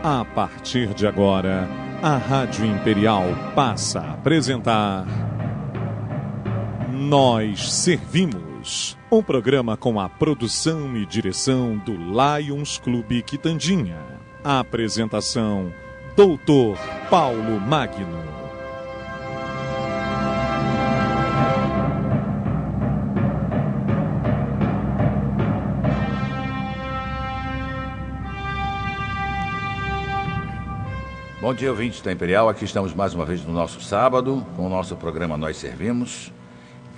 A partir de agora, a Rádio Imperial passa a apresentar Nós Servimos, um programa com a produção e direção do Lions Clube Quitandinha. A apresentação, Doutor Paulo Magno. Bom dia, ouvintes da Imperial. Aqui estamos mais uma vez no nosso sábado, com o nosso programa Nós Servimos.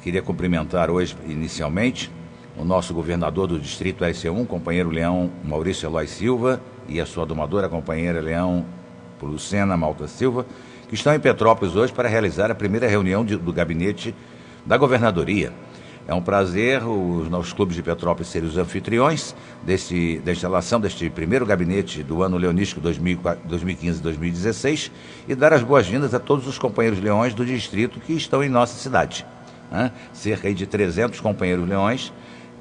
Queria cumprimentar hoje, inicialmente, o nosso governador do Distrito SC1, companheiro Leão Maurício Eloy Silva, e a sua domadora, companheira Leão Lucena Malta Silva, que estão em Petrópolis hoje para realizar a primeira reunião do gabinete da governadoria. É um prazer os nossos clubes de Petrópolis serem os anfitriões da instalação deste primeiro gabinete do ano leonístico 2015-2016 e dar as boas-vindas a todos os companheiros leões do distrito que estão em nossa cidade. Cerca de 300 companheiros leões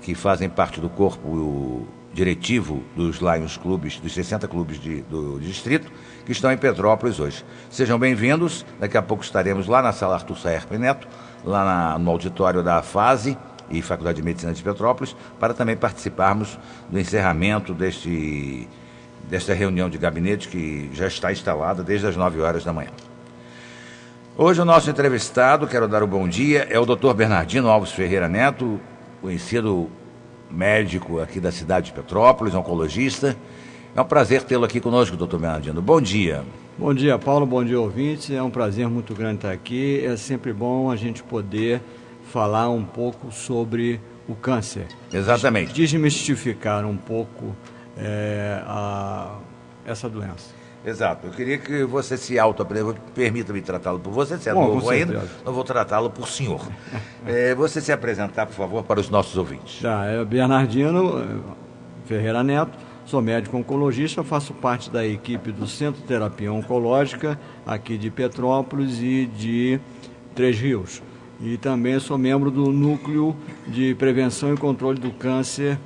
que fazem parte do corpo diretivo dos Lions Clubes, dos 60 clubes do distrito, que estão em Petrópolis hoje. Sejam bem-vindos. Daqui a pouco estaremos lá na sala Arthur Saerpe Neto, lá no auditório da FASE e Faculdade de Medicina de Petrópolis, para também participarmos do encerramento desta reunião de gabinete que já está instalada desde as 9 horas da manhã. Hoje o nosso entrevistado, quero dar o bom dia, é o Dr. Bernardino Alves Ferreira Neto, conhecido médico aqui da cidade de Petrópolis, oncologista. É um prazer tê-lo aqui conosco, doutor Bernardino. Bom dia. Bom dia, Paulo. Bom dia, ouvintes. É um prazer muito grande estar aqui. É sempre bom a gente poder falar um pouco sobre o câncer. Exatamente. Desmistificar um pouco essa doença. Exato. Eu queria que você se permita-me tratá-lo por você, se é novo ainda, não vou tratá-lo por senhor. Você se apresentar, por favor, para os nossos ouvintes. É Bernardino Ferreira Neto, sou médico oncologista, faço parte da equipe do Centro de Terapia Oncológica aqui de Petrópolis e de Três Rios. E também sou membro do Núcleo de Prevenção e Controle do Câncer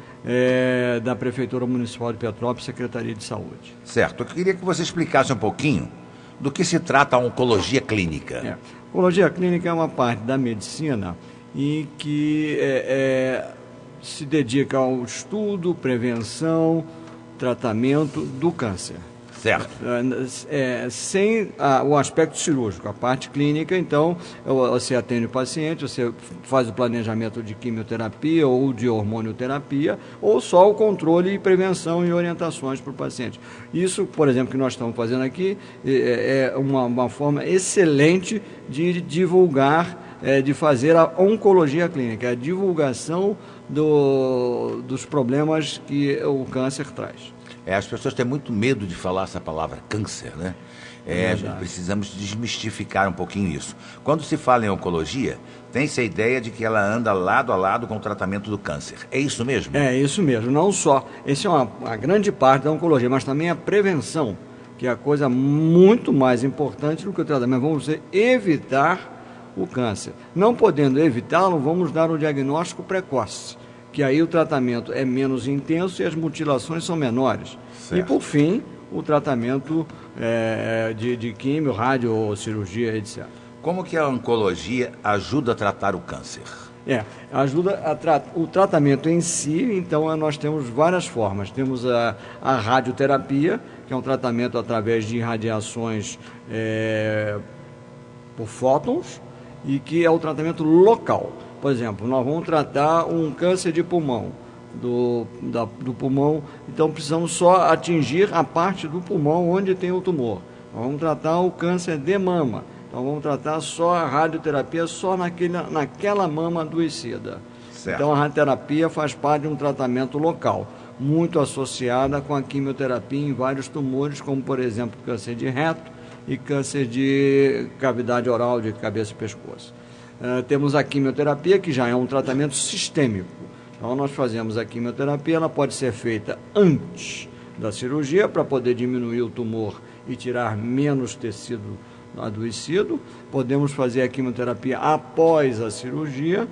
da Prefeitura Municipal de Petrópolis, Secretaria de Saúde. Certo. Eu queria que você explicasse um pouquinho do que se trata a oncologia clínica. Oncologia clínica é uma parte da medicina em que se dedica ao estudo, prevenção, tratamento do câncer. Certo. Sem o aspecto cirúrgico, a parte clínica, então, você atende o paciente, você faz o planejamento de quimioterapia ou de hormonioterapia, ou só o controle e prevenção e orientações para o paciente. Isso, por exemplo, que nós estamos fazendo aqui, é uma forma excelente de divulgar, de fazer a oncologia clínica, a divulgação dos problemas que o câncer traz. As pessoas têm muito medo de falar essa palavra câncer, né? Precisamos desmistificar um pouquinho isso. Quando se fala em oncologia, tem-se a ideia de que ela anda lado a lado com o tratamento do câncer. É isso mesmo? É isso mesmo. Não só. Essa é uma grande parte da oncologia, mas também a prevenção, que é a coisa muito mais importante do que o tratamento. Vamos evitar o câncer. Não podendo evitá-lo, vamos dar um diagnóstico precoce, que aí o tratamento é menos intenso e as mutilações são menores. Certo. E, por fim, o tratamento de químio, rádio, cirurgia, etc. Como que a oncologia ajuda a tratar o câncer? Ajuda o tratamento em si. Então, nós temos várias formas. Temos a radioterapia, que é um tratamento através de radiações por fótons, e que é o tratamento local. Por exemplo, nós vamos tratar um câncer de pulmão, do pulmão, então precisamos só atingir a parte do pulmão onde tem o tumor. Nós vamos tratar o câncer de mama, então vamos tratar só a radioterapia só naquela mama adoecida. Certo. Então a radioterapia faz parte de um tratamento local, muito associada com a quimioterapia em vários tumores, como por exemplo câncer de reto e câncer de cavidade oral, de cabeça e pescoço. Temos a quimioterapia, que já é um tratamento sistêmico. Então, nós fazemos a quimioterapia, ela pode ser feita antes da cirurgia, para poder diminuir o tumor e tirar menos tecido adoecido. Podemos fazer a quimioterapia após a cirurgia,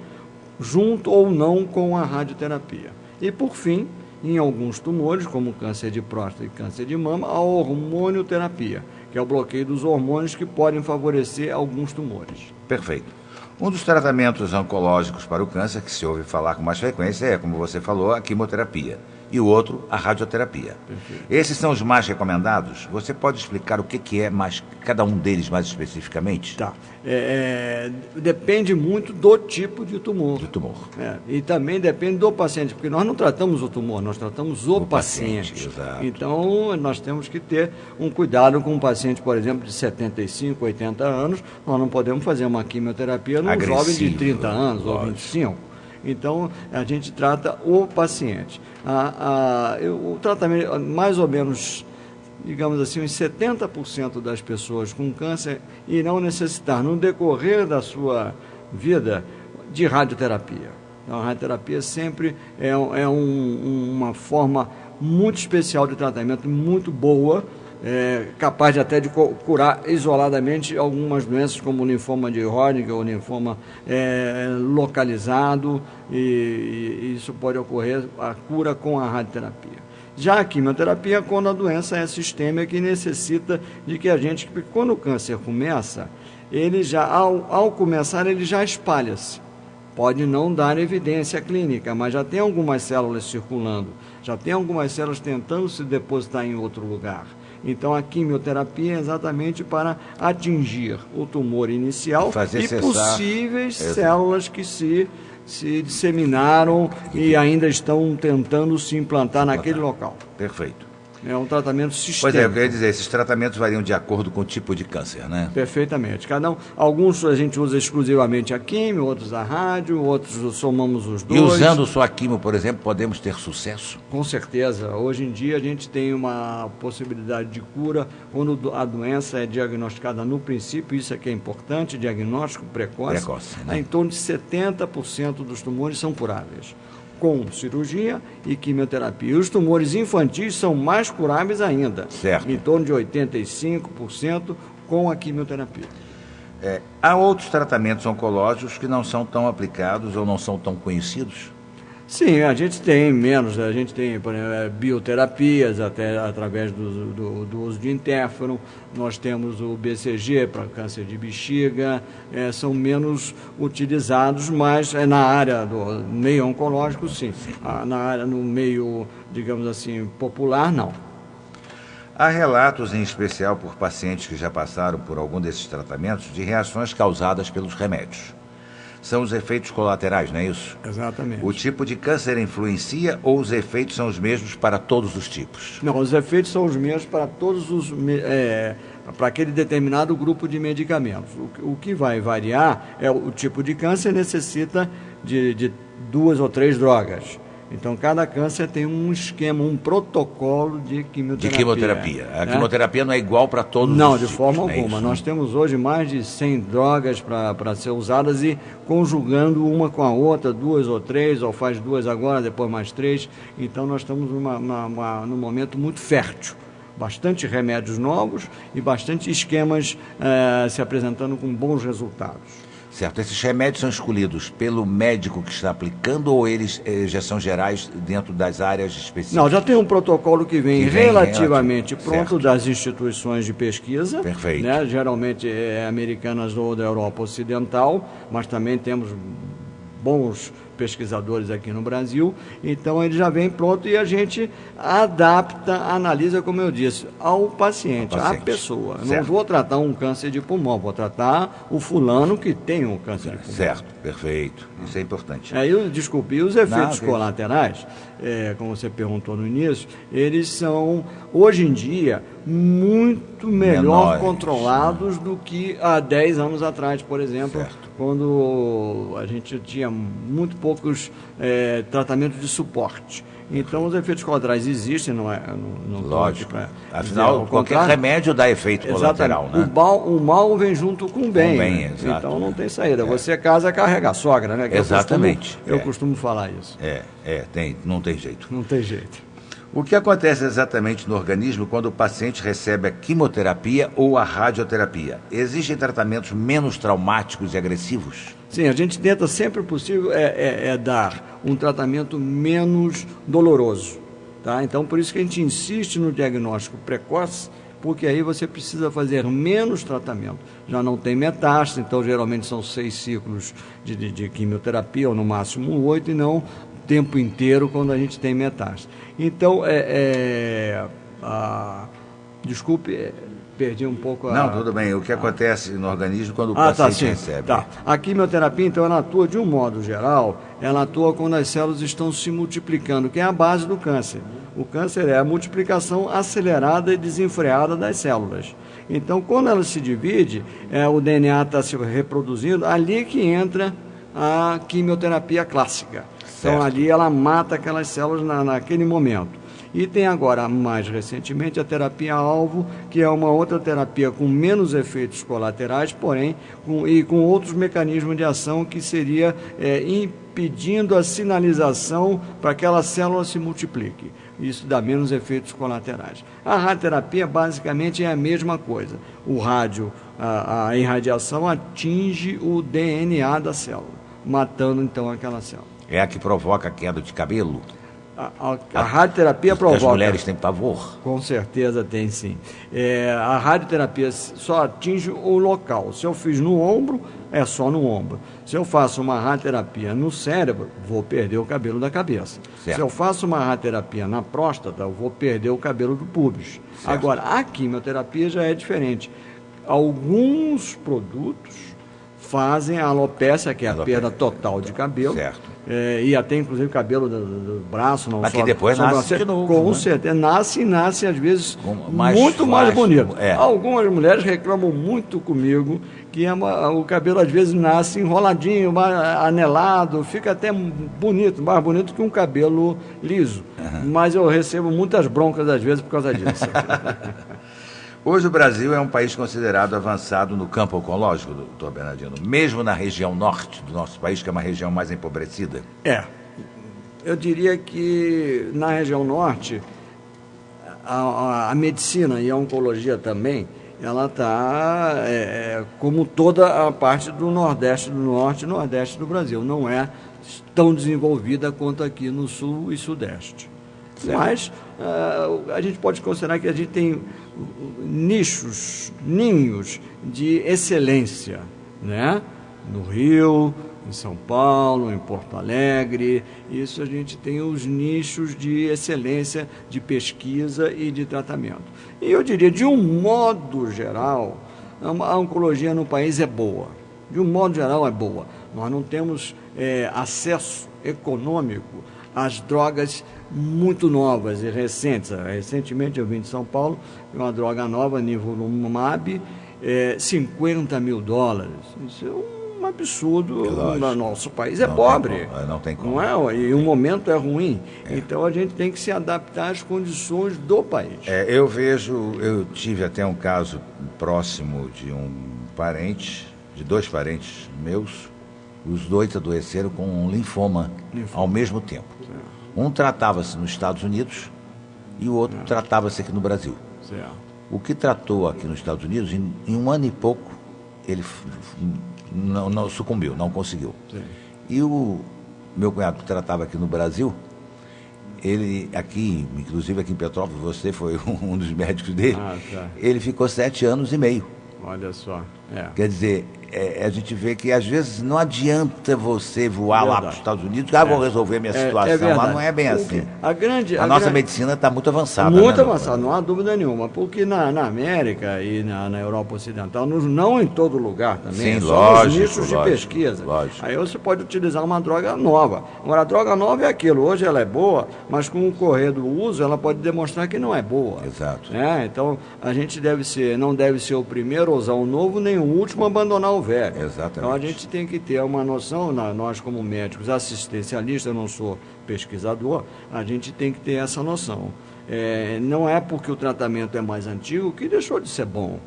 junto ou não com a radioterapia. E, por fim, em alguns tumores, como câncer de próstata e câncer de mama, a hormonioterapia, que é o bloqueio dos hormônios que podem favorecer alguns tumores. Perfeito. Um dos tratamentos oncológicos para o câncer que se ouve falar com mais frequência é, como você falou, a quimioterapia. E o outro, a radioterapia. Perfeito. Esses são os mais recomendados? Você pode explicar o que é mais, cada um deles mais especificamente? Tá. Depende muito do tipo de tumor. Do tumor. E também depende do paciente, porque nós não tratamos o tumor, nós tratamos o paciente. Exato. Então, nós temos que ter um cuidado com um paciente, por exemplo, de 75, 80 anos. Nós não podemos fazer uma quimioterapia num jovem de 30 anos ou 25. Então, a gente trata o paciente. O tratamento, mais ou menos, digamos assim, uns 70% das pessoas com câncer irão necessitar, no decorrer da sua vida, de radioterapia. Então, a radioterapia sempre é uma forma muito especial de tratamento, muito boa, capaz de até de curar isoladamente algumas doenças como o linfoma de Hodgkin ou linfoma localizado, e isso pode ocorrer a cura com a radioterapia. Já a quimioterapia, quando a doença é sistêmica e necessita de que a gente, porque quando o câncer começa, ele já, ao começar, ele já espalha-se. Pode não dar evidência clínica, mas já tem algumas células circulando, já tem algumas células tentando se depositar em outro lugar. Então, a quimioterapia é exatamente para atingir o tumor inicial e possíveis células que se disseminaram e ainda estão tentando se implantar naquele local. Perfeito. É um tratamento sistêmico. Pois é, eu queria dizer, esses tratamentos variam de acordo com o tipo de câncer, né? Perfeitamente. Alguns a gente usa exclusivamente a quimio, outros a rádio, outros somamos os dois. E usando só a quimio, por exemplo, podemos ter sucesso? Com certeza. Hoje em dia a gente tem uma possibilidade de cura quando a doença é diagnosticada no princípio, isso é que é importante, diagnóstico precoce. Né? Em torno de 70% dos tumores são curáveis, com cirurgia e quimioterapia. Os tumores infantis são mais curáveis ainda, certo. Em torno de 85% com a quimioterapia. Há outros tratamentos oncológicos que não são tão aplicados ou não são tão conhecidos? Sim, a gente tem menos, a gente tem, por exemplo, bioterapias, até através do uso de interferon, nós temos o BCG para câncer de bexiga, são menos utilizados, mas na área do meio oncológico, sim. Na área, no meio, digamos assim, popular, não. Há relatos, em especial por pacientes que já passaram por algum desses tratamentos, de reações causadas pelos remédios. São os efeitos colaterais, não é isso? Exatamente. O tipo de câncer influencia ou os efeitos são os mesmos para todos os tipos? Não, os efeitos são os mesmos para para aquele determinado grupo de medicamentos. O que vai variar é o tipo de câncer necessita de 2 ou 3 drogas. Então, cada câncer tem um esquema, um protocolo de quimioterapia. A quimioterapia não é igual para todos os tipos? Não, de forma alguma. Nós temos hoje mais de 100 drogas para ser usadas e conjugando uma com a outra, 2 ou 3, ou faz 2 agora, depois mais 3. Então, num momento muito fértil. Bastante remédios novos e bastante esquemas se apresentando com bons resultados. Certo. Esses remédios são escolhidos pelo médico que está aplicando ou eles já são gerais dentro das áreas específicas? Não, já tem um protocolo que vem relativamente pronto das instituições de pesquisa. Perfeito. Né, geralmente americanas ou da Europa Ocidental, mas também temos bons pesquisadores aqui no Brasil, então ele já vem pronto e a gente adapta, analisa, como eu disse, ao paciente. À pessoa. Certo. Não vou tratar um câncer de pulmão, vou tratar o fulano que tem um câncer de pulmão. Certo, perfeito. Isso é importante. E os efeitos colaterais, como você perguntou no início, eles são, hoje em dia, muito melhor controlados do que há 10 anos atrás, por exemplo, quando a gente tinha muito poucos tratamentos de suporte. Então, os efeitos colaterais existem, não é? Lógico. Afinal, qualquer remédio dá efeito colateral, né? O mal vem junto com o bem. Né? Exato. Então, não tem saída. Você casa, carrega a sogra, né? Exatamente. Eu costumo falar isso. Não tem jeito. Não tem jeito. O que acontece exatamente no organismo quando o paciente recebe a quimioterapia ou a radioterapia? Existem tratamentos menos traumáticos e agressivos? Sim, a gente tenta sempre possível dar um tratamento menos doloroso. Tá? Então, por isso que a gente insiste no diagnóstico precoce, porque aí você precisa fazer menos tratamento. Já não tem metástase, então geralmente são 6 ciclos de quimioterapia, ou no máximo 8, e não o tempo inteiro quando a gente tem metástase. Então, desculpe, perdi um pouco a... Não, tudo bem. O que acontece no organismo quando o paciente recebe? Tá. A quimioterapia, então, ela atua de um modo geral, ela atua quando as células estão se multiplicando, que é a base do câncer. O câncer é a multiplicação acelerada e desenfreada das células. Então, quando ela se divide, o DNA está se reproduzindo, ali que entra a quimioterapia clássica. Certo. Então, ali ela mata aquelas células naquele momento. E tem agora, mais recentemente, a terapia-alvo, que é uma outra terapia com menos efeitos colaterais, porém, com outros mecanismos de ação que seria impedindo a sinalização para que aquela célula se multiplique. Isso dá menos efeitos colaterais. A radioterapia, basicamente, é a mesma coisa. O rádio, a irradiação atinge o DNA da célula, matando, então, aquela célula. É a que provoca a queda de cabelo? A radioterapia provoca... As mulheres têm pavor? Com certeza tem, sim. A radioterapia só atinge o local. Se eu fiz no ombro, é só no ombro. Se eu faço uma radioterapia no cérebro, vou perder o cabelo da cabeça. Certo. Se eu faço uma radioterapia na próstata, eu vou perder o cabelo do púbis. Certo. Agora, a quimioterapia já é diferente. Alguns produtos fazem a alopécia, que é a perda total de cabelo. Certo. E até inclusive cabelo do braço, não. Mas que depois nasce de novo. Com certeza, nasce às vezes muito mais bonito. Algumas mulheres reclamam muito comigo que o cabelo às vezes nasce enroladinho, anelado, fica até bonito, mais bonito que um cabelo liso. Mas eu recebo muitas broncas às vezes por causa disso. Hoje o Brasil é um país considerado avançado no campo oncológico, doutor Bernardino, mesmo na região norte do nosso país, que é uma região mais empobrecida. Eu diria que na região norte, a medicina e a oncologia também, ela está, como toda a parte do Nordeste, do Norte e Nordeste do Brasil, não é tão desenvolvida quanto aqui no Sul e Sudeste. Certo. Mas a gente pode considerar que a gente tem ninhos de excelência, né? No Rio, em São Paulo, em Porto Alegre. Isso a gente tem os nichos de excelência de pesquisa e de tratamento. E eu diria, de um modo geral, a oncologia no país é boa. De um modo geral é boa. Nós não temos acesso econômico às drogas muito novas e recentes. Recentemente eu vim de São Paulo, uma droga nova, nivolumab, $50 mil. Isso é um absurdo. No nosso país é pobre. Não tem como. Não é? E o momento é ruim. Então a gente tem que se adaptar às condições do país. Eu tive até um caso próximo de um parente, de 2 parentes meus, os 2 adoeceram com um linfoma ao mesmo tempo. Um tratava-se nos Estados Unidos e o outro tratava-se aqui no Brasil. Certo. O que tratou aqui nos Estados Unidos, em 1 ano e pouco, ele não sucumbiu, não conseguiu. Sim. E o meu cunhado que tratava aqui no Brasil, ele aqui, inclusive aqui em Petrópolis, você foi um dos médicos dele, ele ficou 7 anos e meio. Olha só. Quer dizer, a gente vê que às vezes não adianta você voar lá para os Estados Unidos, vou resolver a minha situação, lá não é bem assim. A nossa medicina está muito avançada. Muito avançada, não há dúvida nenhuma, porque na América e na Europa Ocidental, não em todo lugar também, sim, são os nichos de pesquisa. Lógico. Aí você pode utilizar uma droga nova. Agora, a droga nova é aquilo, hoje ela é boa, mas com o correr do uso, ela pode demonstrar que não é boa. Exato. Então, a gente não deve ser o primeiro a usar o novo, nem o último a abandonar o velho. Exatamente. Então a gente tem que ter uma noção, nós como médicos assistencialistas, eu não sou pesquisador, a gente tem que ter essa noção. Não é porque o tratamento é mais antigo que deixou de ser bom.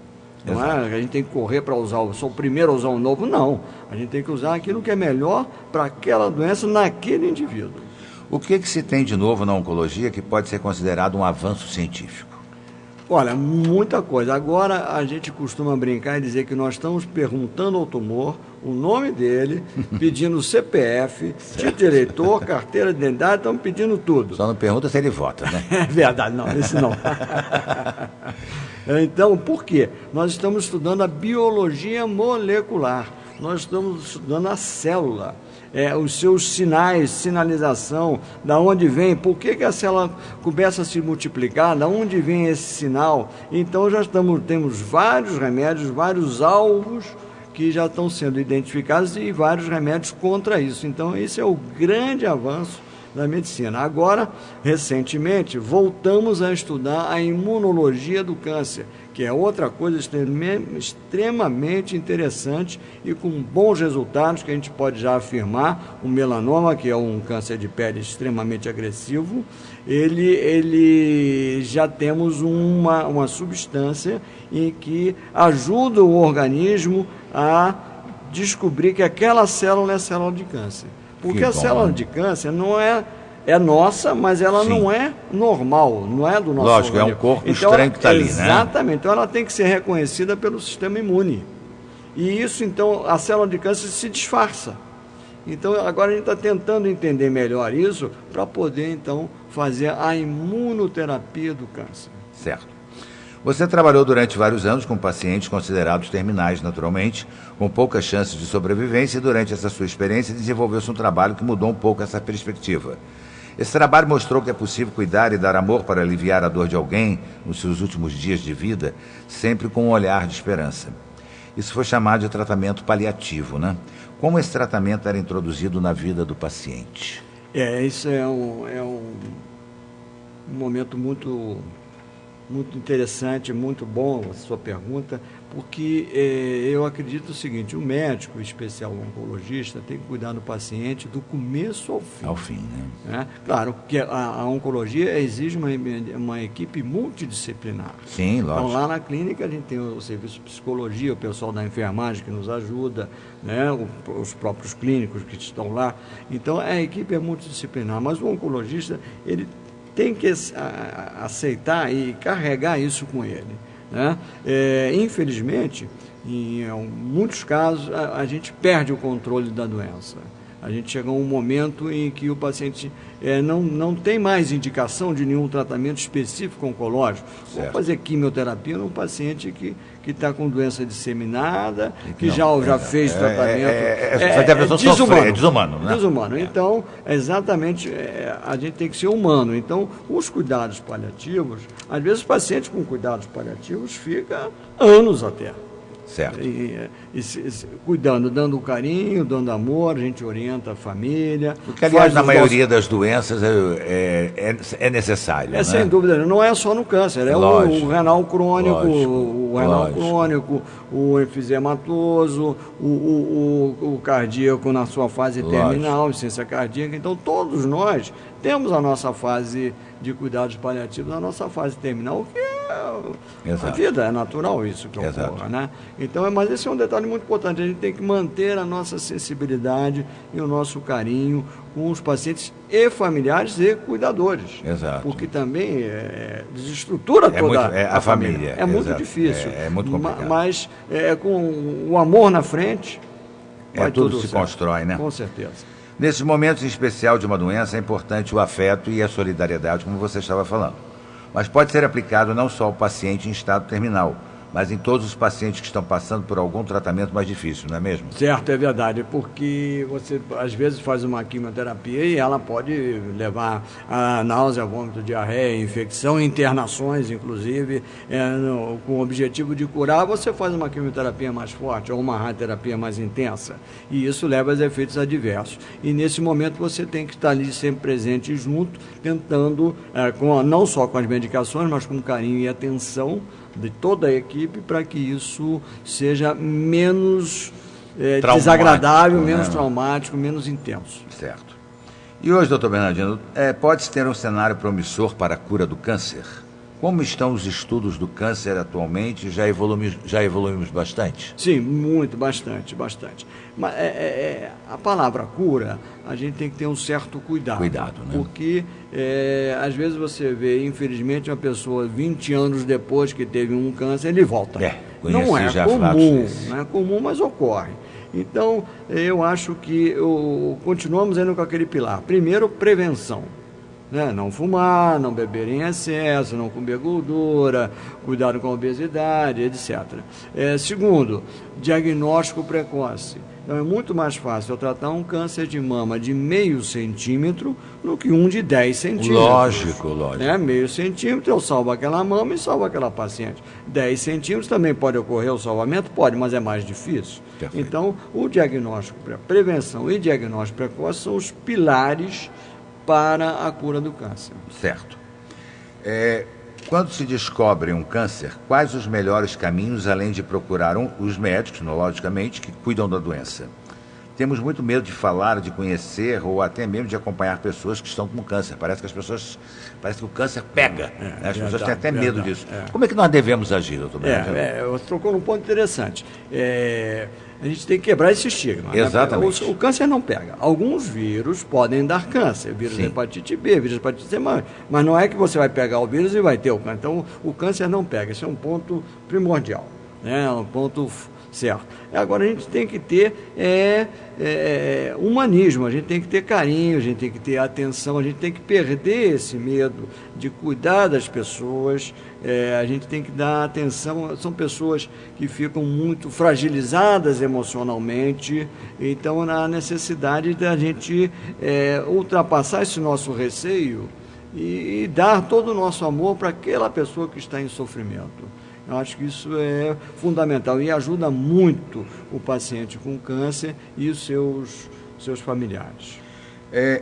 Não é? A gente tem que correr para usar, sou o primeiro a usar o novo, não. A gente tem que usar aquilo que é melhor para aquela doença naquele indivíduo. O que se tem de novo na oncologia que pode ser considerado um avanço científico? Olha, muita coisa. Agora a gente costuma brincar e dizer que nós estamos perguntando ao tumor o nome dele, pedindo CPF, título de eleitor, carteira de identidade, estamos pedindo tudo. Só não pergunta se ele vota, né? É verdade, não, esse não. Então, por quê? Nós estamos estudando a biologia molecular, nós estamos estudando a célula. Os seus sinais, sinalização, da onde vem, por que a célula começa a se multiplicar, da onde vem esse sinal. Então já temos vários remédios, vários alvos que já estão sendo identificados e vários remédios contra isso. Então esse é o grande avanço da medicina. Agora, recentemente, voltamos a estudar a imunologia do câncer, que é outra coisa extremamente interessante e com bons resultados, que a gente pode já afirmar. O melanoma, que é um câncer de pele extremamente agressivo, ele já temos uma substância em que ajuda o organismo a descobrir que aquela célula é célula de câncer. Porque a célula de câncer não é nossa, mas ela não é normal, não é do nosso organismo. Lógico, é um corpo estranho que está ali, né? Exatamente, então ela tem que ser reconhecida pelo sistema imune. E isso, então, a célula de câncer se disfarça. Então, agora a gente está tentando entender melhor isso para poder, então, fazer a imunoterapia do câncer. Certo. Você trabalhou durante vários anos com pacientes considerados terminais, naturalmente, com poucas chances de sobrevivência, e durante essa sua experiência desenvolveu-se um trabalho que mudou um pouco essa perspectiva. Esse trabalho mostrou que é possível cuidar e dar amor para aliviar a dor de alguém nos seus últimos dias de vida, sempre com um olhar de esperança. Isso foi chamado de tratamento paliativo, né? Como esse tratamento era introduzido na vida do paciente? Isso é um momento muito interessante, muito bom a sua pergunta, porque eu acredito o seguinte: o médico, em especial o oncologista, tem que cuidar do paciente do começo ao fim. Ao fim, né? Claro que a oncologia exige uma equipe multidisciplinar. Sim, lógico. Então, lá na clínica a gente tem o serviço de psicologia, o pessoal da enfermagem que nos ajuda, né? Os próprios clínicos que estão lá. Então, a equipe é multidisciplinar, mas o oncologista, ele tem que aceitar e carregar isso com ele, né? Infelizmente, em muitos casos, a gente perde o controle da doença. A gente chega a um momento em que o paciente não tem mais indicação de nenhum tratamento específico oncológico. Vamos fazer quimioterapia num paciente que está com doença disseminada, que já fez tratamento. Desumano, né? Desumano. Então, exatamente, a gente tem que ser humano. Então, os cuidados paliativos, às vezes o paciente com cuidados paliativos fica anos até. Certo. Cuidando, dando carinho, dando amor, a gente orienta a família. Porque, aliás, na maioria das doenças é necessário. Né? Sem dúvida, não é só no câncer, o renal crônico, o enfisematoso, o cardíaco na sua fase terminal, insuficiência cardíaca. Então, todos nós temos a nossa fase de cuidados paliativos na nossa fase terminal, que a vida, é natural isso que ocorra, né? Então, mas esse é um detalhe muito importante, a gente tem que manter a nossa sensibilidade e o nosso carinho com os pacientes e familiares e cuidadores. Exato. Porque também desestrutura toda a família. É muito difícil. É muito complicado. Mas com o amor na frente, tudo se constrói, né? Com certeza. Nesses momentos em especial de uma doença, é importante o afeto e a solidariedade, como você estava falando. Mas pode ser aplicado não só ao paciente em estado terminal, mas em todos os pacientes que estão passando por algum tratamento mais difícil, não é mesmo? Certo, é verdade, porque você às vezes faz uma quimioterapia e ela pode levar a náusea, vômito, diarreia, infecção, internações, inclusive, com o objetivo de curar. Você faz uma quimioterapia mais forte ou uma radioterapia mais intensa, e isso leva a efeitos adversos. E nesse momento você tem que estar ali sempre presente junto, tentando, não só com as medicações, mas com carinho e atenção de toda a equipe, para que isso seja menos desagradável, menos traumático, menos intenso. Certo. E hoje, doutor Bernardino, pode-se ter um cenário promissor para a cura do câncer? Como estão os estudos do câncer atualmente? Já evoluímos bastante? Sim, bastante. Mas a palavra cura, a gente tem que ter um certo cuidado. Cuidado, né? Porque, às vezes você vê, infelizmente, uma pessoa 20 anos depois que teve um câncer, ele volta. Não é comum, mas ocorre. Então, eu acho que continuamos indo com aquele pilar. Primeiro, prevenção. Não fumar, não beber em excesso, não comer gordura, cuidado com a obesidade, etc. Segundo, diagnóstico precoce. Então é muito mais fácil eu tratar um câncer de mama de meio centímetro do que um de 10 centímetros. Lógico. Meio centímetro eu salvo aquela mama e salvo aquela paciente. 10 centímetros também pode ocorrer o salvamento? Pode, mas é mais difícil. Perfeito. Então, o diagnóstico, prevenção e diagnóstico precoce são os pilares para a cura do câncer. Certo. Quando se descobre um câncer, quais os melhores caminhos, além de procurar os médicos, logicamente, que cuidam da doença? Temos muito medo de falar, de conhecer ou até mesmo de acompanhar pessoas que estão com câncer. Parece que o câncer pega. As pessoas têm até medo disso. Como é que nós devemos agir, doutor Bernardino? Você tocou num ponto interessante. A gente tem que quebrar esse estigma. Exatamente. O câncer não pega. Alguns vírus podem dar câncer. Vírus de hepatite B, vírus de hepatite C, mas não é que você vai pegar o vírus e vai ter o câncer. Então, o câncer não pega. Esse é um ponto primordial. Um ponto certo. Agora, a gente tem que ter humanismo, a gente tem que ter carinho, a gente tem que ter atenção, a gente tem que perder esse medo de cuidar das pessoas, a gente tem que dar atenção. São pessoas que ficam muito fragilizadas emocionalmente, então há necessidade da gente ultrapassar esse nosso receio e dar todo o nosso amor para aquela pessoa que está em sofrimento. Eu acho que isso é fundamental e ajuda muito o paciente com câncer e os seus familiares.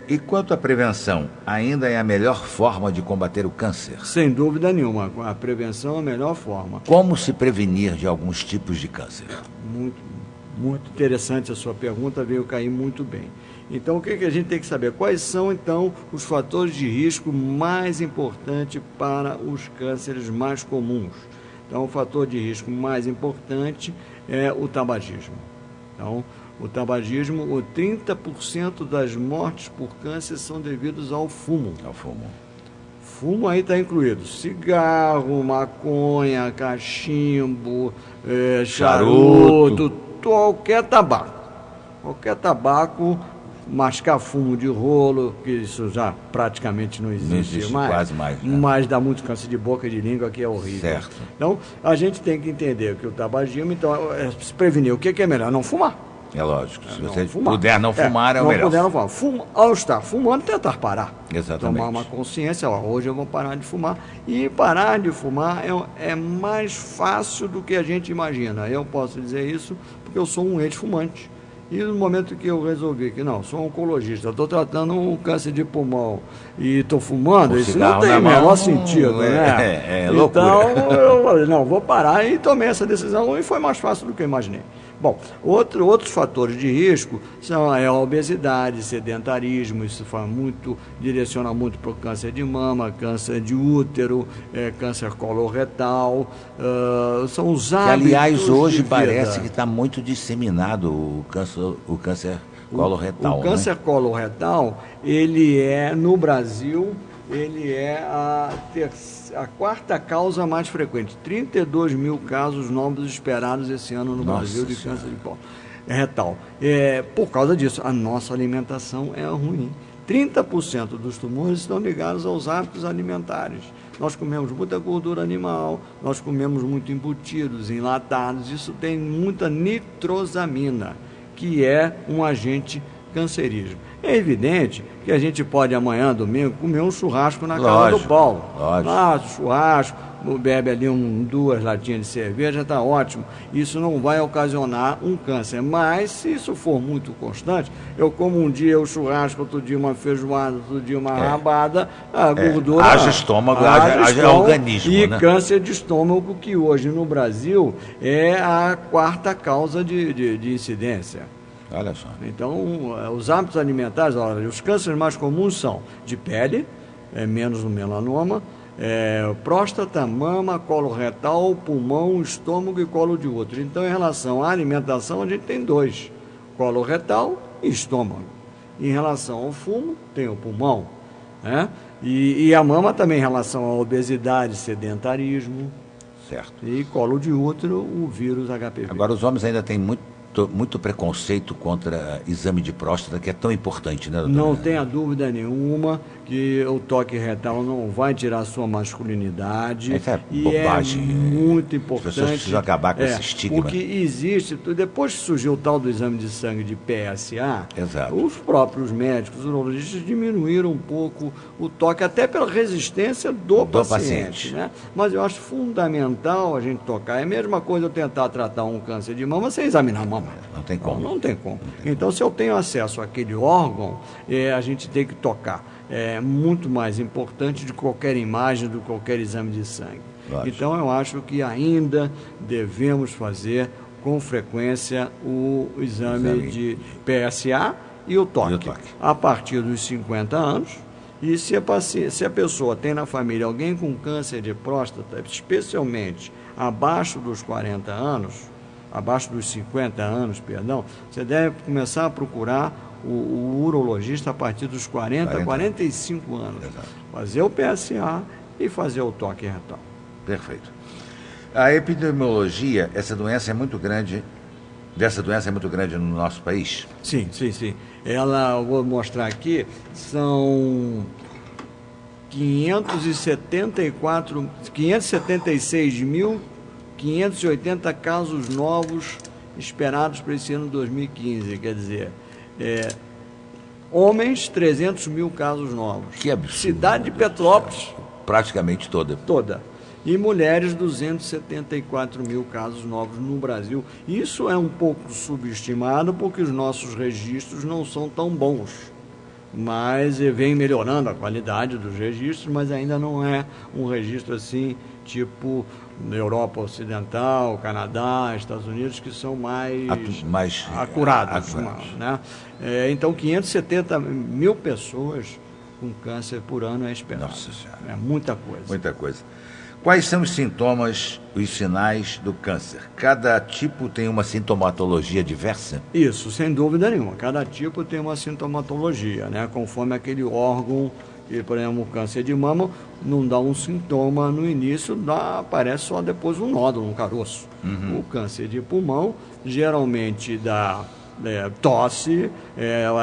E quanto à prevenção, ainda é a melhor forma de combater o câncer? Sem dúvida nenhuma, a prevenção é a melhor forma. Como se prevenir de alguns tipos de câncer? Muito interessante a sua pergunta, veio cair muito bem. Então, o que a gente tem que saber? Quais são, então, os fatores de risco mais importantes para os cânceres mais comuns? Então, o fator de risco mais importante é o tabagismo. Então, o tabagismo, 30% das mortes por câncer são devidos ao fumo. Fumo aí está incluído cigarro, maconha, cachimbo, charuto, qualquer tabaco. Qualquer tabaco, mascar fumo de rolo, que isso já praticamente não existe mais, quase mais, né? Mas dá muito câncer de boca e de língua, que é horrível. Certo. Então, a gente tem que entender que o tabagismo, então, se prevenir. O que é melhor? Não fumar. É lógico. Se você puder não fumar, é o melhor. Puder não fumar. Ao estar fumando, tentar parar. Exatamente. Tomar uma consciência, hoje eu vou parar de fumar. E parar de fumar é mais fácil do que a gente imagina. Eu posso dizer isso porque eu sou um ex-fumante. E no momento que eu resolvi que não, sou oncologista, estou tratando um câncer de pulmão e estou fumando, isso não tem o menor sentido, né? É loucura. Então eu falei, não, vou parar e tomei essa decisão e foi mais fácil do que eu imaginei. Bom, outros fatores de risco são a obesidade, sedentarismo, isso direciona muito para o câncer de mama, câncer de útero, câncer coloretal, são os hábitos. Que, aliás, hoje parece que está muito disseminado o câncer coloretal. O câncer coloretal, no Brasil, ele é a quarta causa mais frequente. 32 mil casos novos esperados esse ano no Brasil de câncer de colo retal. Por causa disso, a nossa alimentação é ruim. 30% dos tumores estão ligados aos hábitos alimentares. Nós comemos muita gordura animal, nós comemos muito embutidos, enlatados, isso tem muita nitrosamina, que é um agente cancerígeno. É evidente que a gente pode amanhã, domingo, comer um churrasco na casa do Paulo. Churrasco, bebe ali 2 latinhas de cerveja, está ótimo. Isso não vai ocasionar um câncer. Mas, se isso for muito constante, eu como um dia o churrasco, outro dia uma feijoada, outro dia uma rabada, a gordura... Haja estômago, haja organismo. E câncer de estômago, que hoje no Brasil é a quarta causa de incidência. Olha só. Então, os hábitos alimentares, os cânceres mais comuns são de pele, menos no melanoma, próstata, mama, colo retal, pulmão, estômago e colo de útero. Então, em relação à alimentação, a gente tem 2, colo retal e estômago. Em relação ao fumo, tem o pulmão, né? E a mama também em relação à obesidade, sedentarismo. Certo. E colo de útero, o vírus HPV. Agora, os homens ainda têm muito preconceito contra exame de próstata, que é tão importante, né, doutor? Não tenha dúvida nenhuma que o toque retal não vai tirar sua masculinidade. Essa é bobagem. É muito importante. As pessoas precisam acabar com esse estigma. Porque existe, depois que surgiu o tal do exame de sangue de PSA, Exato. os próprios médicos, os urologistas diminuíram um pouco o toque, até pela resistência do paciente. Né? Mas eu acho fundamental a gente tocar. É a mesma coisa eu tentar tratar um câncer de mama sem examinar a mama. Não tem como. Não tem como. Então, se eu tenho acesso àquele órgão, a gente tem que tocar. É muito mais importante de qualquer imagem, de qualquer exame de sangue. Lógico. Então, eu acho que ainda devemos fazer com frequência o exame de PSA e o toque. A partir dos 50 anos. E se a pessoa tem na família alguém com câncer de próstata, especialmente abaixo dos 40 anos, abaixo dos 50 anos, perdão, você deve começar a procurar o urologista a partir dos 45 anos. Exato. Fazer o PSA e fazer o toque retal. Perfeito. A epidemiologia, essa doença é muito grande no nosso país? Sim. Eu vou mostrar aqui, são 576.580 casos novos esperados para esse ano 2015, quer dizer, homens, 300 mil casos novos. Que absurdo. Cidade de Petrópolis. Praticamente toda. E mulheres, 274 mil casos novos no Brasil. Isso é um pouco subestimado porque os nossos registros não são tão bons. Mas vem melhorando a qualidade dos registros, mas ainda não é um registro assim, tipo Europa Ocidental, Canadá, Estados Unidos, que são mais acurados. Né? Então, 570 mil pessoas com câncer por ano é esperado. Nossa Senhora. É muita coisa. Muita coisa. Quais são os sintomas, os sinais do câncer? Cada tipo tem uma sintomatologia diversa? Isso, sem dúvida nenhuma. Cada tipo tem uma sintomatologia, né? Conforme aquele órgão, que, por exemplo, o câncer de mama não dá um sintoma no início, aparece só depois um nódulo, um caroço. O câncer de pulmão geralmente dá tosse,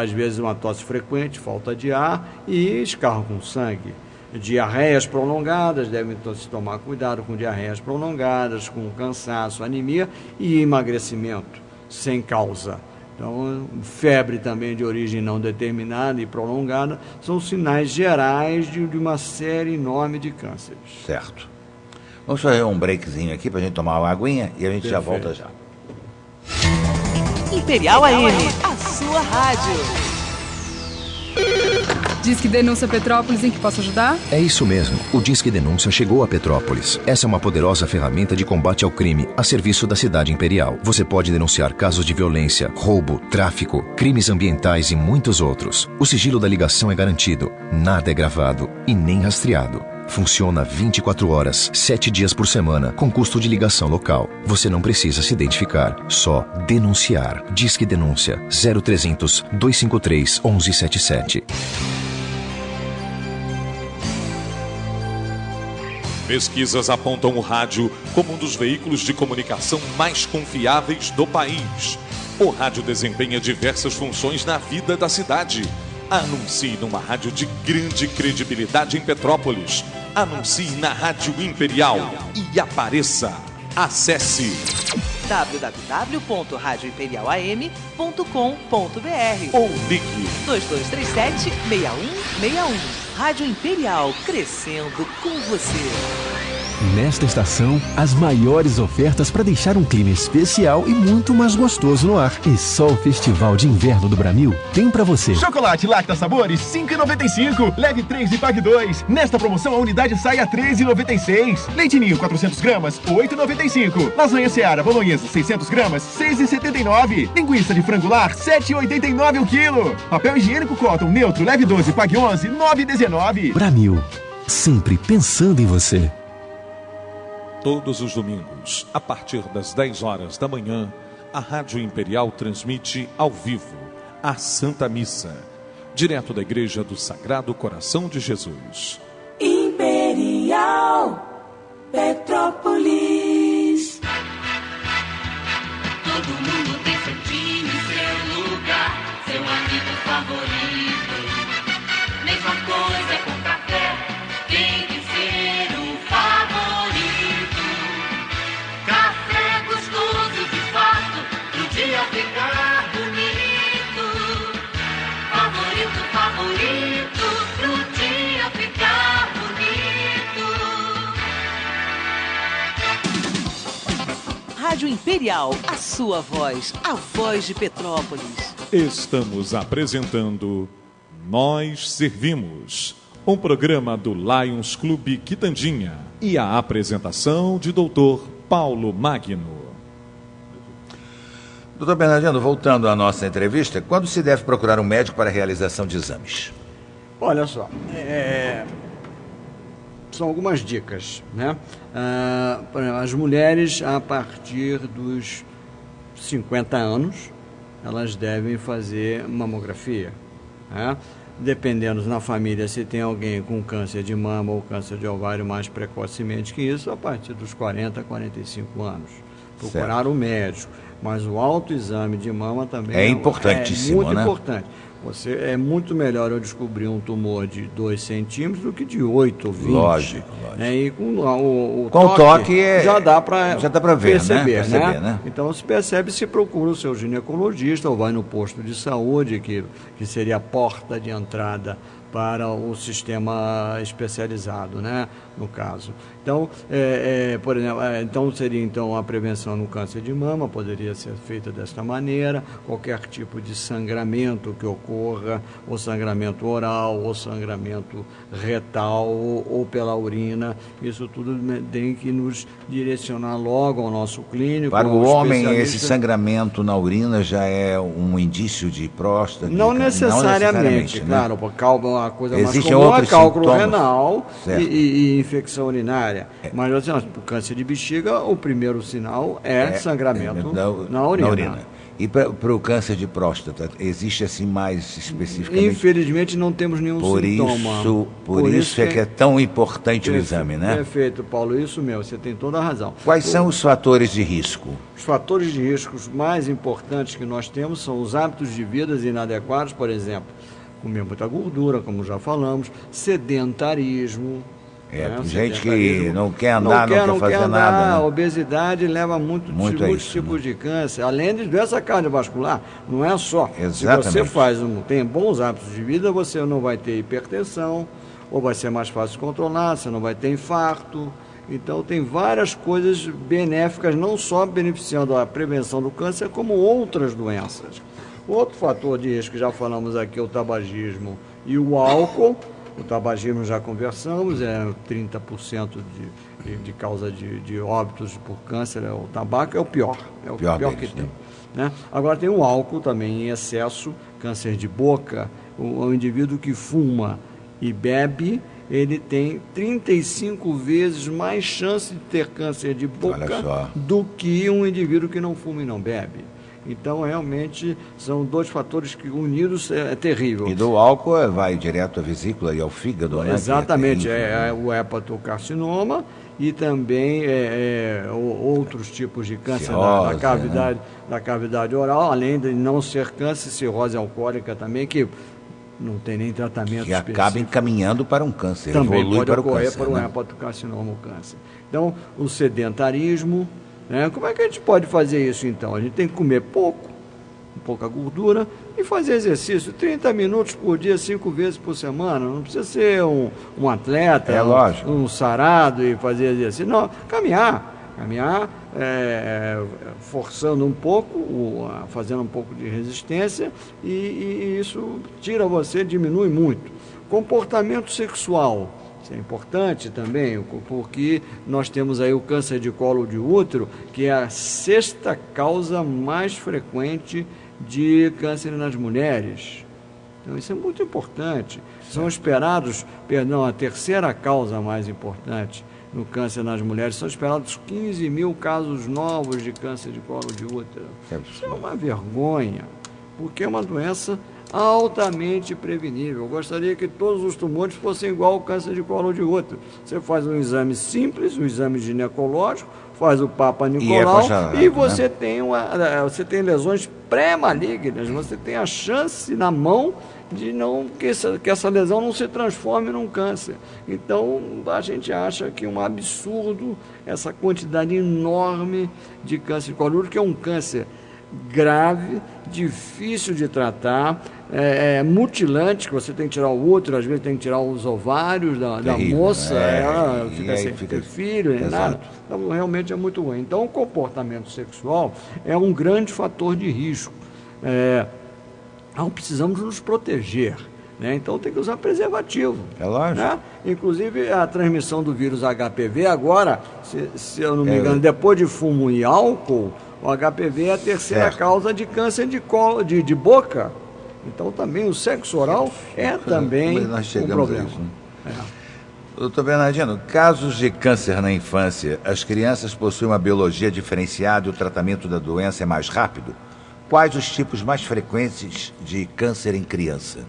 às vezes uma tosse frequente, falta de ar e escarro com sangue. Diarreias prolongadas, devem se tomar cuidado com diarreias prolongadas, com cansaço, anemia e emagrecimento sem causa. Então, febre também de origem não determinada e prolongada são sinais gerais de uma série enorme de cânceres. Certo. Vamos fazer um breakzinho aqui para a gente tomar uma aguinha e a gente já volta já. Imperial AM, a sua rádio. Disque Denúncia Petrópolis, em que posso ajudar? É isso mesmo. O Disque Denúncia chegou a Petrópolis. Essa é uma poderosa ferramenta de combate ao crime a serviço da cidade imperial. Você pode denunciar casos de violência, roubo, tráfico, crimes ambientais e muitos outros. O sigilo da ligação é garantido. Nada é gravado e nem rastreado. Funciona 24 horas, 7 dias por semana, com custo de ligação local. Você não precisa se identificar, só denunciar. Disque Denúncia 0300 253 1177. Pesquisas apontam o rádio como um dos veículos de comunicação mais confiáveis do país. O rádio desempenha diversas funções na vida da cidade. Anuncie numa rádio de grande credibilidade em Petrópolis. Anuncie na Rádio Imperial e apareça. Acesse www.radioimperialam.com.br ou ligue 2237-6161. Rádio Imperial, crescendo com você. Nesta estação, as maiores ofertas para deixar um clima especial e muito mais gostoso no ar. E só o Festival de Inverno do Bramil tem para você. Chocolate Lacta Sabores, R$ 5,95. Leve 3 e pague 2. Nesta promoção, a unidade sai a R$ 13,96. Leite Ninho, 400 gramas, R$ 8,95. Lasanha Seara Bolonhesa, 600 gramas, R$ 6,79. Linguiça de frango lar, R$ 7,89 o quilo. Papel higiênico Cotton Neutro, leve 12 e pague 11, R$ 9,19. Bramil, sempre pensando em você. Todos os domingos, a partir das 10 horas da manhã, a Rádio Imperial transmite ao vivo a Santa Missa, direto da Igreja do Sagrado Coração de Jesus. Imperial Petrópolis. Todo mundo tem seu time, seu lugar, seu amigo favorito. Mesma coisa é com café, tem que ser o favorito. Café gostoso de fato, pro dia ficar bonito. Favorito, favorito, pro dia ficar bonito. Rádio Imperial, a sua voz, a voz de Petrópolis. Estamos apresentando Nós Servimos, um programa do Lions Clube Quitandinha e a apresentação de Dr. Paulo Magno. Doutor Bernardino, voltando à nossa entrevista, quando se deve procurar um médico para a realização de exames? Olha só, são algumas dicas, né? Por exemplo, as mulheres, a partir dos 50 anos, elas devem fazer mamografia, né? Dependendo na família se tem alguém com câncer de mama ou câncer de ovário mais precocemente que isso, a partir dos 40, 45 anos. Procurar o médico. Mas o autoexame de mama também é importantíssimo, muito né? importante. É muito melhor eu descobrir um tumor de 2 centímetros do que de 8 ou 20. Lógico. E com o toque já dá para ver, perceber, né? Então se percebe, se procura o seu ginecologista ou vai no posto de saúde, que seria a porta de entrada para o sistema especializado, né, no caso. Então, por exemplo, então seria a prevenção no câncer de mama, poderia ser feita desta maneira, qualquer tipo de sangramento que ocorra, ou sangramento oral, ou sangramento retal, ou pela urina, isso tudo tem que nos direcionar logo ao nosso clínico. Para o homem, esse sangramento na urina já é um indício de próstata? Não necessariamente, né? Claro, a coisa Existem mais comum é cálculo sintomas renal e infecção urinária. Mas assim, o câncer de bexiga, o primeiro sinal é sangramento na urina. E para o câncer de próstata, existe assim mais especificamente? Infelizmente não temos nenhum sintoma. Por isso é que é tão importante o exame, né? Perfeito, Paulo, isso mesmo, você tem toda a razão. Quais são os fatores de risco? Os fatores de riscos mais importantes que nós temos são os hábitos de vida inadequados, por exemplo, comer muita gordura, como já falamos, sedentarismo. Gente que não quer andar, não quer fazer nada. A obesidade leva muitos tipos de câncer, além de doença cardiovascular, não é só. Exatamente. Se você tem bons hábitos de vida, você não vai ter hipertensão, ou vai ser mais fácil de controlar, você não vai ter infarto. Então tem várias coisas benéficas, não só beneficiando a prevenção do câncer, como outras doenças. Outro fator de risco que já falamos aqui é o tabagismo e o álcool. O tabagismo já conversamos, 30% de causa de óbitos por câncer, o tabaco é o pior, pior que tem. Né? Agora tem o álcool também em excesso, câncer de boca, o indivíduo que fuma e bebe, ele tem 35 vezes mais chance de ter câncer de boca do que um indivíduo que não fuma e não bebe. Então, realmente, são dois fatores que unidos é terrível. E do álcool vai direto à vesícula e ao fígado, né? Exatamente, o hepatocarcinoma e também outros tipos de câncer cirrose, da cavidade oral, além de não ser câncer, cirrose alcoólica também, que não tem nem tratamento específico. Que acaba encaminhando para um câncer, também evolui pode para ocorrer o câncer. Para o hepatocarcinoma, o câncer. Então, o sedentarismo. Como é que a gente pode fazer isso então? A gente tem que comer pouca gordura e fazer exercício 30 minutos por dia, 5 vezes por semana. Não precisa ser um atleta, um sarado e fazer exercício. Não, caminhar, forçando um pouco, fazendo um pouco de resistência e isso diminui muito. Comportamento sexual. Isso é importante também, porque nós temos aí o câncer de colo de útero, que é a 6ª causa mais frequente de câncer nas mulheres. Então, isso é muito importante. São esperados, a terceira causa mais importante no câncer nas mulheres, são esperados 15 mil casos novos de câncer de colo de útero. Isso é uma vergonha, porque é uma doença altamente prevenível. Eu gostaria que todos os tumores fossem igual ao câncer de colo de útero. Você faz um exame simples, um exame ginecológico, faz o Papa Nicolau e você, você tem lesões pré-malignas, você tem a chance na mão de que essa lesão não se transforme num câncer. Então, a gente acha que é um absurdo essa quantidade enorme de câncer de colo de útero, que é um câncer grave, difícil de tratar, mutilante, que você tem que tirar o útero, às vezes tem que tirar os ovários da moça, ela fica sem ter filho, nem nada. Então, realmente é muito ruim. Então, o comportamento sexual é um grande fator de risco. Então, precisamos nos proteger. Né? Então, tem que usar preservativo. É lógico. Né? Inclusive, a transmissão do vírus HPV, agora, se eu não me engano, depois de fumo e álcool, o HPV é a terceira causa de câncer de boca. Então, também o sexo oral é também um problema. Isso, né? Doutor Bernardino, casos de câncer na infância, as crianças possuem uma biologia diferenciada e o tratamento da doença é mais rápido? Quais os tipos mais frequentes de câncer em criança?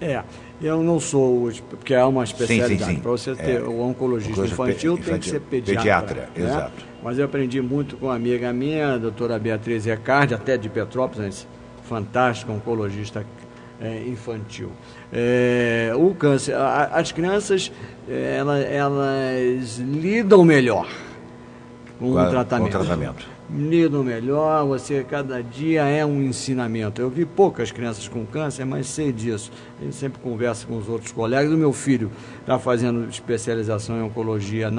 Eu não sou, porque é uma especialidade. Para você ter o oncologista infantil, tem que ser pediatra. Né? Exato. Mas eu aprendi muito com uma amiga minha, a doutora Beatriz Ecardi, até de Petrópolis, fantástica oncologista infantil. O câncer, as crianças, elas lidam melhor com o tratamento. Lidam melhor, cada dia é um ensinamento. Eu vi poucas crianças com câncer, mas sei disso. A gente sempre conversa com os outros colegas. O meu filho está fazendo especialização em oncologia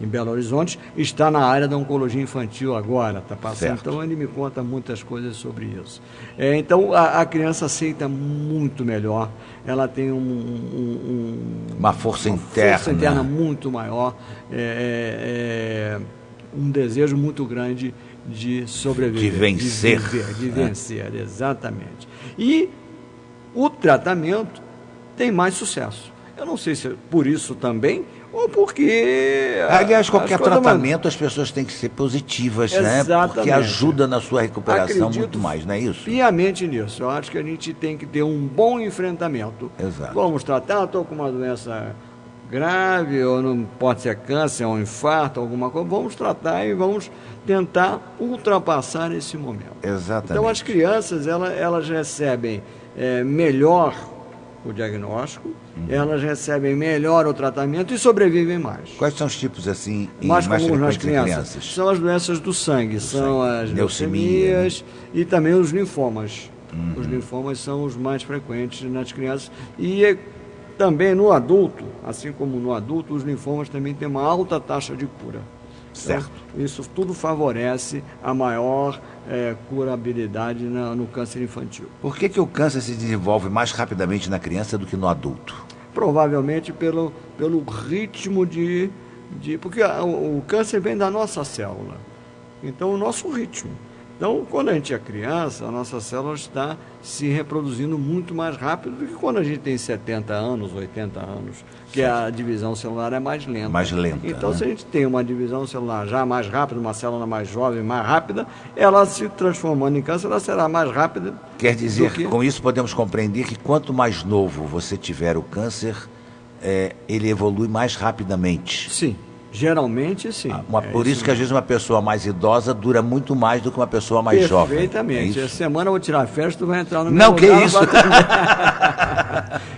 em Belo Horizonte, está na área da oncologia infantil agora, está passando. Então ele me conta muitas coisas sobre isso. Então a criança aceita muito melhor, ela tem uma força interna muito maior, um desejo muito grande de sobreviver. De vencer, exatamente. E o tratamento tem mais sucesso. Eu não sei se é por isso também, ou porque... Aliás, qualquer tratamento as pessoas têm que ser positivas, né? Porque ajuda na sua recuperação muito mais, não é isso? Piamente nisso. Eu acho que a gente tem que ter um bom enfrentamento. Exato. Vamos tratar, estou com uma doença grave, ou não pode ser câncer, ou um infarto, alguma coisa, vamos tratar e vamos tentar ultrapassar esse momento. Exatamente. Então as crianças, elas recebem melhor o diagnóstico, elas recebem melhor o tratamento e sobrevivem mais. Quais são os tipos assim mais comuns nas crianças? São as doenças do sangue, são as leucemias, né? E também os linfomas. Os linfomas são os mais frequentes nas crianças e também no adulto, assim como no adulto, os linfomas também têm uma alta taxa de cura. Certo. Então, isso tudo favorece a maior curabilidade no câncer infantil. Por que o câncer se desenvolve mais rapidamente na criança do que no adulto? Provavelmente pelo ritmo porque o câncer vem da nossa célula. Então, o nosso ritmo. Então, quando a gente é criança, a nossa célula está se reproduzindo muito mais rápido do que quando a gente tem 70 anos, 80 anos, que a divisão celular é mais lenta. Mais lenta. Então, se a gente tem uma divisão celular já mais rápida, uma célula mais jovem, mais rápida, ela se transformando em câncer, ela será mais rápida. Quer dizer, com isso podemos compreender que quanto mais novo você tiver o câncer, ele evolui mais rapidamente. Sim. Geralmente, sim. Por isso que, às vezes, uma pessoa mais idosa dura muito mais do que uma pessoa mais jovem. Perfeitamente. Essa semana eu vou tirar férias, tu vai entrar no meu lugar. Não, que isso?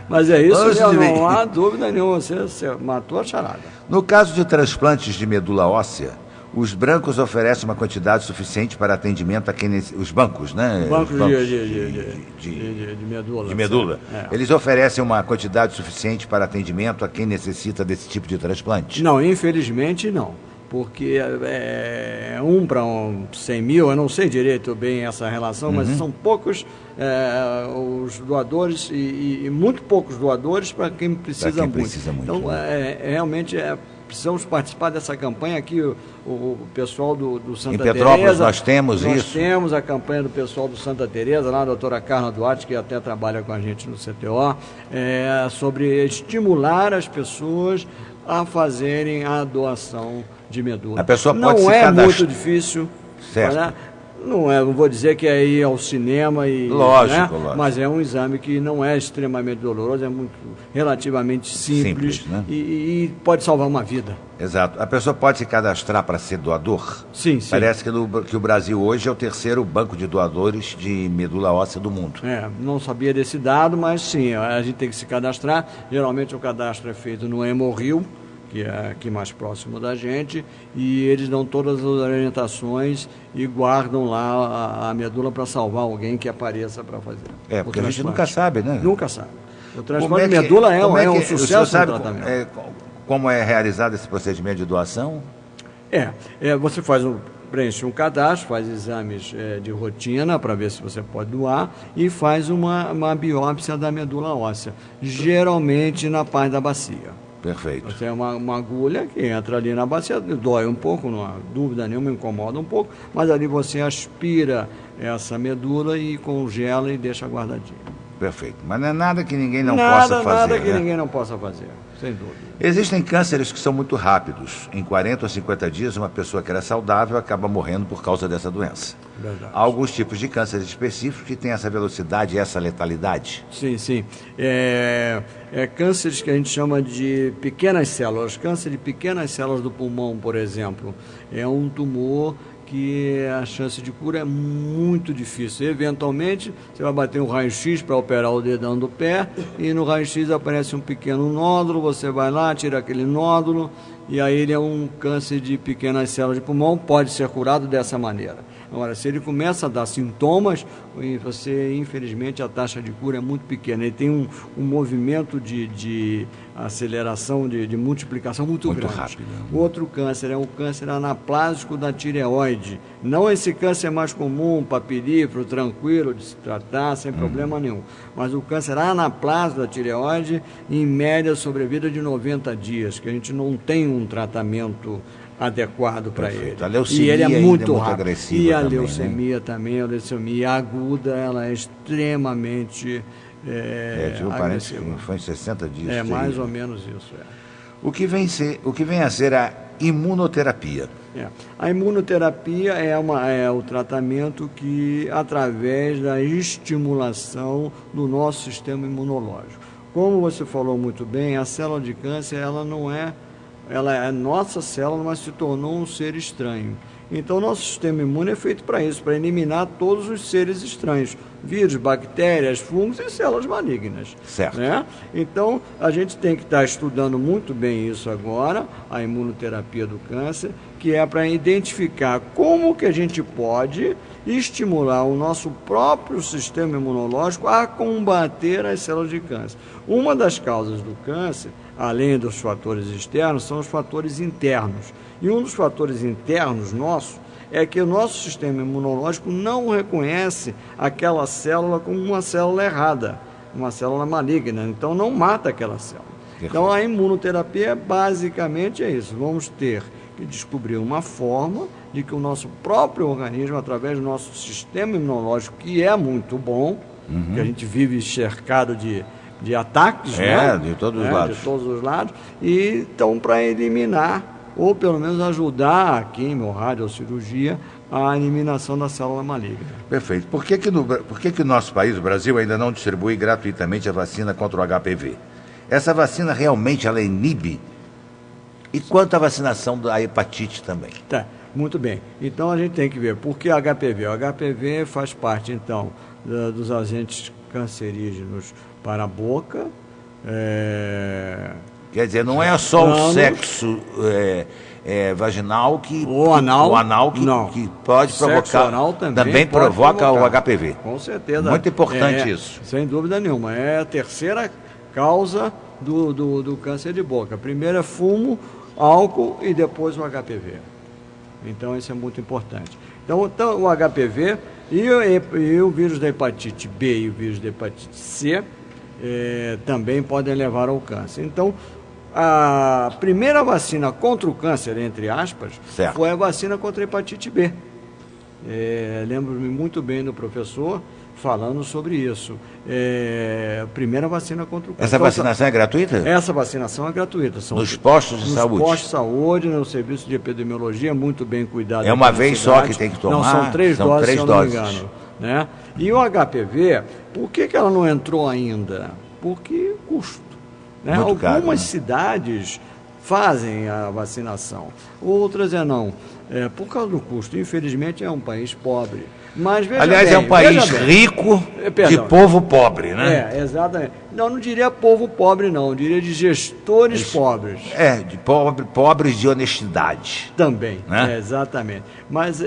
Mas é isso, não há dúvida nenhuma. Você matou a charada. No caso de transplantes de medula óssea, os brancos oferecem uma quantidade suficiente para atendimento a quem... Os bancos, né? Bancos de medula. De medula. Eles oferecem uma quantidade suficiente para atendimento a quem necessita desse tipo de transplante? Não, infelizmente não. Porque 1 para 100 mil, eu não sei direito bem essa relação, mas são poucos os doadores e muito poucos doadores para quem precisa muito. Então, realmente precisamos participar dessa campanha aqui, o pessoal do Santa Teresa. Em Petrópolis nós temos isso. Nós temos a campanha do pessoal do Santa Teresa, lá a doutora Carla Duarte, que até trabalha com a gente no CTO, sobre estimular as pessoas a fazerem a doação de medula. A pessoa pode não se é cadastrar. muito difícil. Certo. Né? Não vou dizer que é ir ao cinema e. Lógico, né? lógico. Mas é um exame que não é extremamente doloroso, é muito relativamente simples, né? e pode salvar uma vida. Exato. A pessoa pode se cadastrar para ser doador? Sim. Parece que o Brasil hoje é o terceiro banco de doadores de medula óssea do mundo. Não sabia desse dado, mas sim, a gente tem que se cadastrar. Geralmente o cadastro é feito no Hemorrio, que é aqui mais próximo da gente, e eles dão todas as orientações e guardam lá a medula para salvar alguém que apareça para fazer. Porque a gente nunca sabe, né? Nunca sabe. O transplante de medula é um sucesso no tratamento. Como é realizado esse procedimento de doação? Você preenche um cadastro, faz exames de rotina para ver se você pode doar e faz uma biópsia da medula óssea, geralmente na parte da bacia. Perfeito. Você é uma agulha que entra ali na bacia, dói um pouco, não há dúvida nenhuma, incomoda um pouco, mas ali você aspira essa medula e congela e deixa guardadinha. Perfeito. Mas não é nada que ninguém não possa fazer. Nada que ninguém não possa fazer, sem dúvida. Existem cânceres que são muito rápidos. Em 40 ou 50 dias, uma pessoa que era saudável acaba morrendo por causa dessa doença. Verdade. Há alguns tipos de cânceres específicos que têm essa velocidade e essa letalidade. Sim. Cânceres que a gente chama de pequenas células. Câncer de pequenas células do pulmão, por exemplo, é um tumor que a chance de cura é muito difícil. Eventualmente, você vai bater um raio-x para operar o dedão do pé e no raio-x aparece um pequeno nódulo, você vai lá, tira aquele nódulo e aí ele é um câncer de pequenas células de pulmão, pode ser curado dessa maneira. Agora, se ele começa a dar sintomas, você, infelizmente, a taxa de cura é muito pequena. Ele tem um movimento de aceleração, de multiplicação muito grande. Rápido. Outro câncer é o câncer anaplásico da tireoide. Não esse câncer mais comum, papirífero, tranquilo de se tratar, sem problema nenhum. Mas o câncer anaplásico da tireoide, em média, sobrevida de 90 dias, que a gente não tem um tratamento adequado para ele. A leucemia e ele é muito rápido. Agressiva. E a também, leucemia também, a leucemia aguda, ela é extremamente parece que foi em 60 dias. Mais ou menos isso. O que vem a ser a imunoterapia? A imunoterapia é o tratamento que, através da estimulação do nosso sistema imunológico. Como você falou muito bem, a célula de câncer, ela é nossa célula, mas se tornou um ser estranho. Então, nosso sistema imune é feito para isso, para eliminar todos os seres estranhos, vírus, bactérias, fungos e células malignas. Certo. Né? Então, a gente tem que estar estudando muito bem isso agora, a imunoterapia do câncer, que é para identificar como que a gente pode estimular o nosso próprio sistema imunológico a combater as células de câncer. Uma das causas do câncer, além dos fatores externos, são os fatores internos. E um dos fatores internos nossos é que o nosso sistema imunológico não reconhece aquela célula como uma célula errada, uma célula maligna, então não mata aquela célula. Então a imunoterapia basicamente é isso, vamos ter que descobrir uma forma de que o nosso próprio organismo, através do nosso sistema imunológico, que é muito bom, que a gente vive cercado de ataques, de todos os lados. De todos os lados, e então para eliminar, ou pelo menos ajudar a quimio, radiocirurgia, a eliminação da célula maligna. Perfeito. Por que o nosso país, o Brasil, ainda não distribui gratuitamente a vacina contra o HPV? Essa vacina realmente ela inibe? E quanto à vacinação da hepatite também? Muito bem. Então a gente tem que ver por que HPV. O HPV faz parte, então, dos agentes cancerígenos para a boca. Quer dizer, não é só o sexo vaginal o anal que pode provocar. O anal também provoca o HPV. Com certeza. Muito importante isso. Sem dúvida nenhuma. É a terceira causa do câncer de boca. A primeira é fumo, álcool e depois o HPV. Então isso é muito importante. Então o HPV e o vírus da hepatite B e o vírus da hepatite C também podem levar ao câncer. Então, A primeira vacina contra o câncer, entre aspas, Certo. foi a vacina contra a hepatite B. Lembro-me muito bem do professor falando sobre isso. Primeira vacina contra o câncer. Essa vacinação é gratuita? Essa vacinação é gratuita. Nos postos de saúde? Nos postos de saúde, no serviço de epidemiologia, muito bem cuidado. É uma aqui na vez cidade. só que tem que tomar? Não, são 3 São doses, 3 se eu não me doses. engano. Né? E o HPV, por que ela não entrou ainda? Porque custo. Né? Muito Algumas caro, né? cidades fazem a vacinação, outras não. Por causa do custo. Infelizmente é um país pobre. Mas veja Aliás, bem, é um país veja bem. rico de Perdão. povo pobre, né? Exatamente. Não diria povo pobre, não. Eu diria de gestores pobres. De pobres de honestidade. Também, Né? exatamente. Mas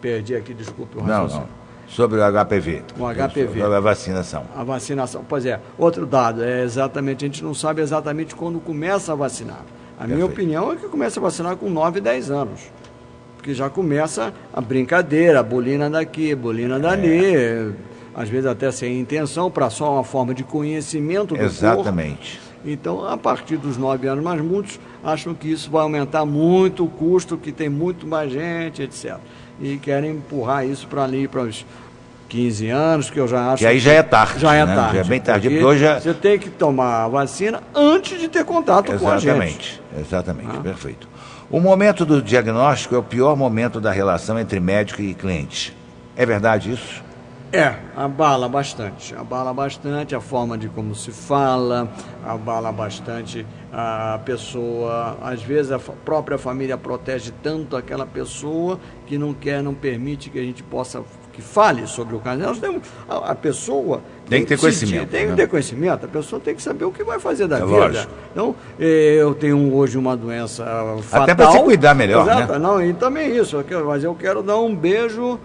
perdi aqui, desculpe o Não, raciocínio. não. Sobre o HPV. O HPV. Sobre a vacinação. A vacinação, pois é. Outro dado, exatamente, a gente não sabe exatamente quando começa a vacinar. A minha opinião é que começa a vacinar com 9, 10 anos. Porque já começa a brincadeira, a bolina daqui, a bolina dali, às vezes até sem intenção, para só uma forma de conhecimento do Exatamente. corpo. Então, a partir dos 9 anos, mas muitos acham que isso vai aumentar muito o custo, que tem muito mais gente, etc. E querem empurrar isso para ali, para os 15 anos, que eu já acho... Que aí já é tarde. Já é né? tarde. Já é bem tarde, porque porque hoje... você tem que tomar a vacina antes de ter contato com a gente. Exatamente, perfeito. O momento do diagnóstico é o pior momento da relação entre médico e cliente. É verdade isso? Abala bastante a forma de como se fala, abala bastante a pessoa, às vezes a própria família protege tanto aquela pessoa que não permite que a gente possa, que fale sobre o caso. Nós temos, a pessoa tem que ter conhecimento. Tem que ter conhecimento, a pessoa tem que saber o que vai fazer da vida. Lógico. Então, eu tenho hoje uma doença fatal. Até para se cuidar melhor, exato, né? Não, e também isso, mas eu quero dar um beijo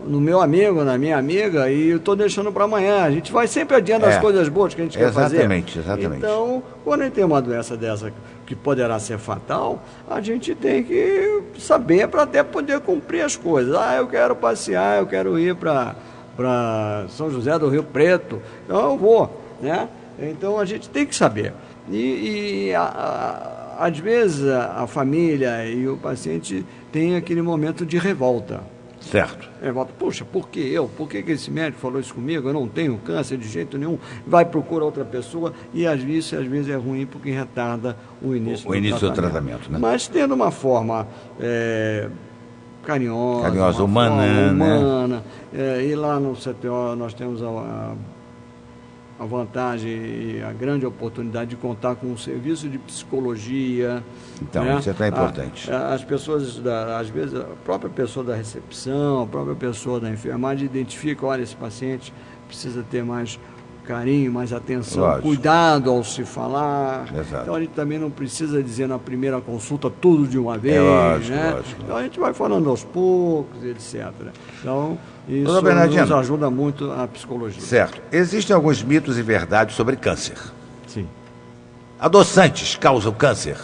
no meu amigo, na minha amiga, e eu estou deixando para amanhã. A gente vai sempre adiando as coisas boas que a gente quer fazer. Exatamente. Então, quando a gente tem uma doença dessa que poderá ser fatal, a gente tem que saber para até poder cumprir as coisas. Eu quero passear, eu quero ir para São José do Rio Preto, então eu vou, né? Então a gente tem que saber. Às vezes a família e o paciente tem aquele momento de revolta. Certo. Revolta, poxa, por que eu? Por que esse médico falou isso comigo? Eu não tenho câncer de jeito nenhum. Vai procurar outra pessoa e às vezes é ruim porque retarda o início do tratamento. Né? Mas tendo uma forma carinhosa, humana. E lá no CTO nós temos a vantagem e a grande oportunidade de contar com um serviço de psicologia. Então, né? isso é tão importante. As pessoas, às vezes, a própria pessoa da recepção, a própria pessoa da enfermagem identifica, olha, esse paciente precisa ter mais carinho, mais atenção, Lógico. Cuidado ao se falar. Exato. Então a gente também não precisa dizer na primeira consulta tudo de uma vez. Lógico, né? lógico. Então a gente vai falando aos poucos, etc. Então isso Bernardino, nos ajuda muito a psicologia. Certo. Existem alguns mitos e verdades sobre câncer. Sim. Adoçantes causam câncer?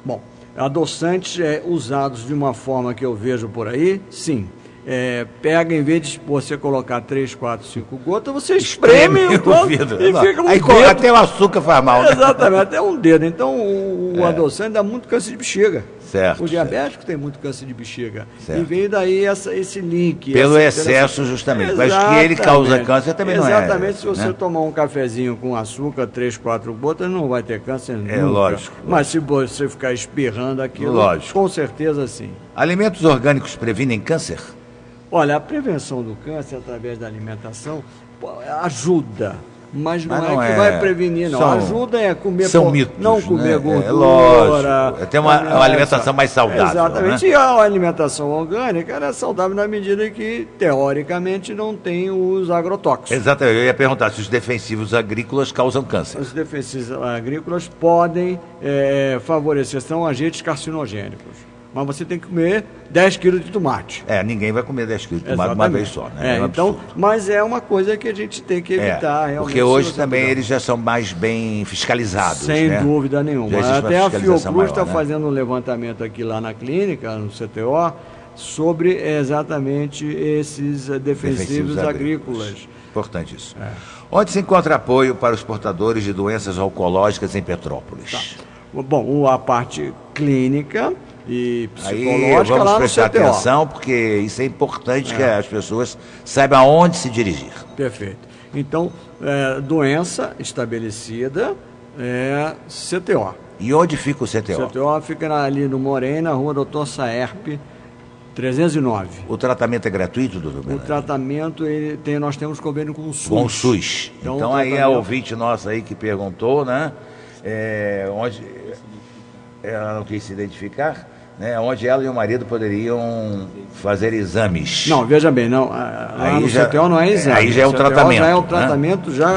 Bom, adoçantes usados de uma forma que eu vejo por aí, sim. Pega, em vez de você colocar 3, 4, 5 gotas, você espreme o vidro. E fica um aí, dedo. até o açúcar faz mal. Né? Exatamente, até um dedo. Então, o adoçante dá muito câncer de bexiga. Certo. O diabético tem muito câncer de bexiga. Certo. E veio daí esse link. Pelo excesso, justamente. Mas que ele causa câncer também não é. Exatamente. Se você tomar um cafezinho com açúcar, 3, 4 gotas, não vai ter câncer nunca. Lógico. Mas se você ficar espirrando aquilo, lógico. Com certeza sim. Alimentos orgânicos previnem câncer? Olha, a prevenção do câncer através da alimentação ajuda. Mas não é que vai prevenir, não. Ajuda é comer mitos, não comer gordura. Lógico. Tem uma alimentação mais saudável. Exatamente. Né? E a alimentação orgânica ela é saudável na medida que, teoricamente, não tem os agrotóxicos. Exatamente. Eu ia perguntar se os defensivos agrícolas causam câncer. Os defensivos agrícolas podem favorecer, são agentes carcinogênicos. Mas você tem que comer 10 quilos de tomate. Ninguém vai comer 10 quilos de tomate uma vez só, né? Então, mas é uma coisa que a gente tem que evitar. Porque hoje também eles já são mais bem fiscalizados. Sem dúvida nenhuma. Até a Fiocruz está fazendo um levantamento aqui lá na clínica, no CTO, sobre exatamente esses defensivos agrícolas. Importante isso. Onde se encontra apoio para os portadores de doenças oncológicas em Petrópolis? Tá. Bom, a parte clínica e psicológica aí vamos lá no prestar CTO. atenção, porque isso é importante que as pessoas saibam aonde se dirigir. Perfeito. Então, doença estabelecida é CTO. E onde fica o CTO? O CTO fica ali no Morém, na rua Dr. Saerpe, 309. O tratamento é gratuito, doutor O Bernardo? tratamento, nós temos convênio com o SUS. Com o SUS. Então aí é o ouvinte nosso aí que perguntou, né? Onde ela não quis se identificar, né? Onde ela e o marido poderiam fazer exames. Não, veja bem, não. Lá no CTO não é exame. Aí já é o tratamento. Já é o tratamento da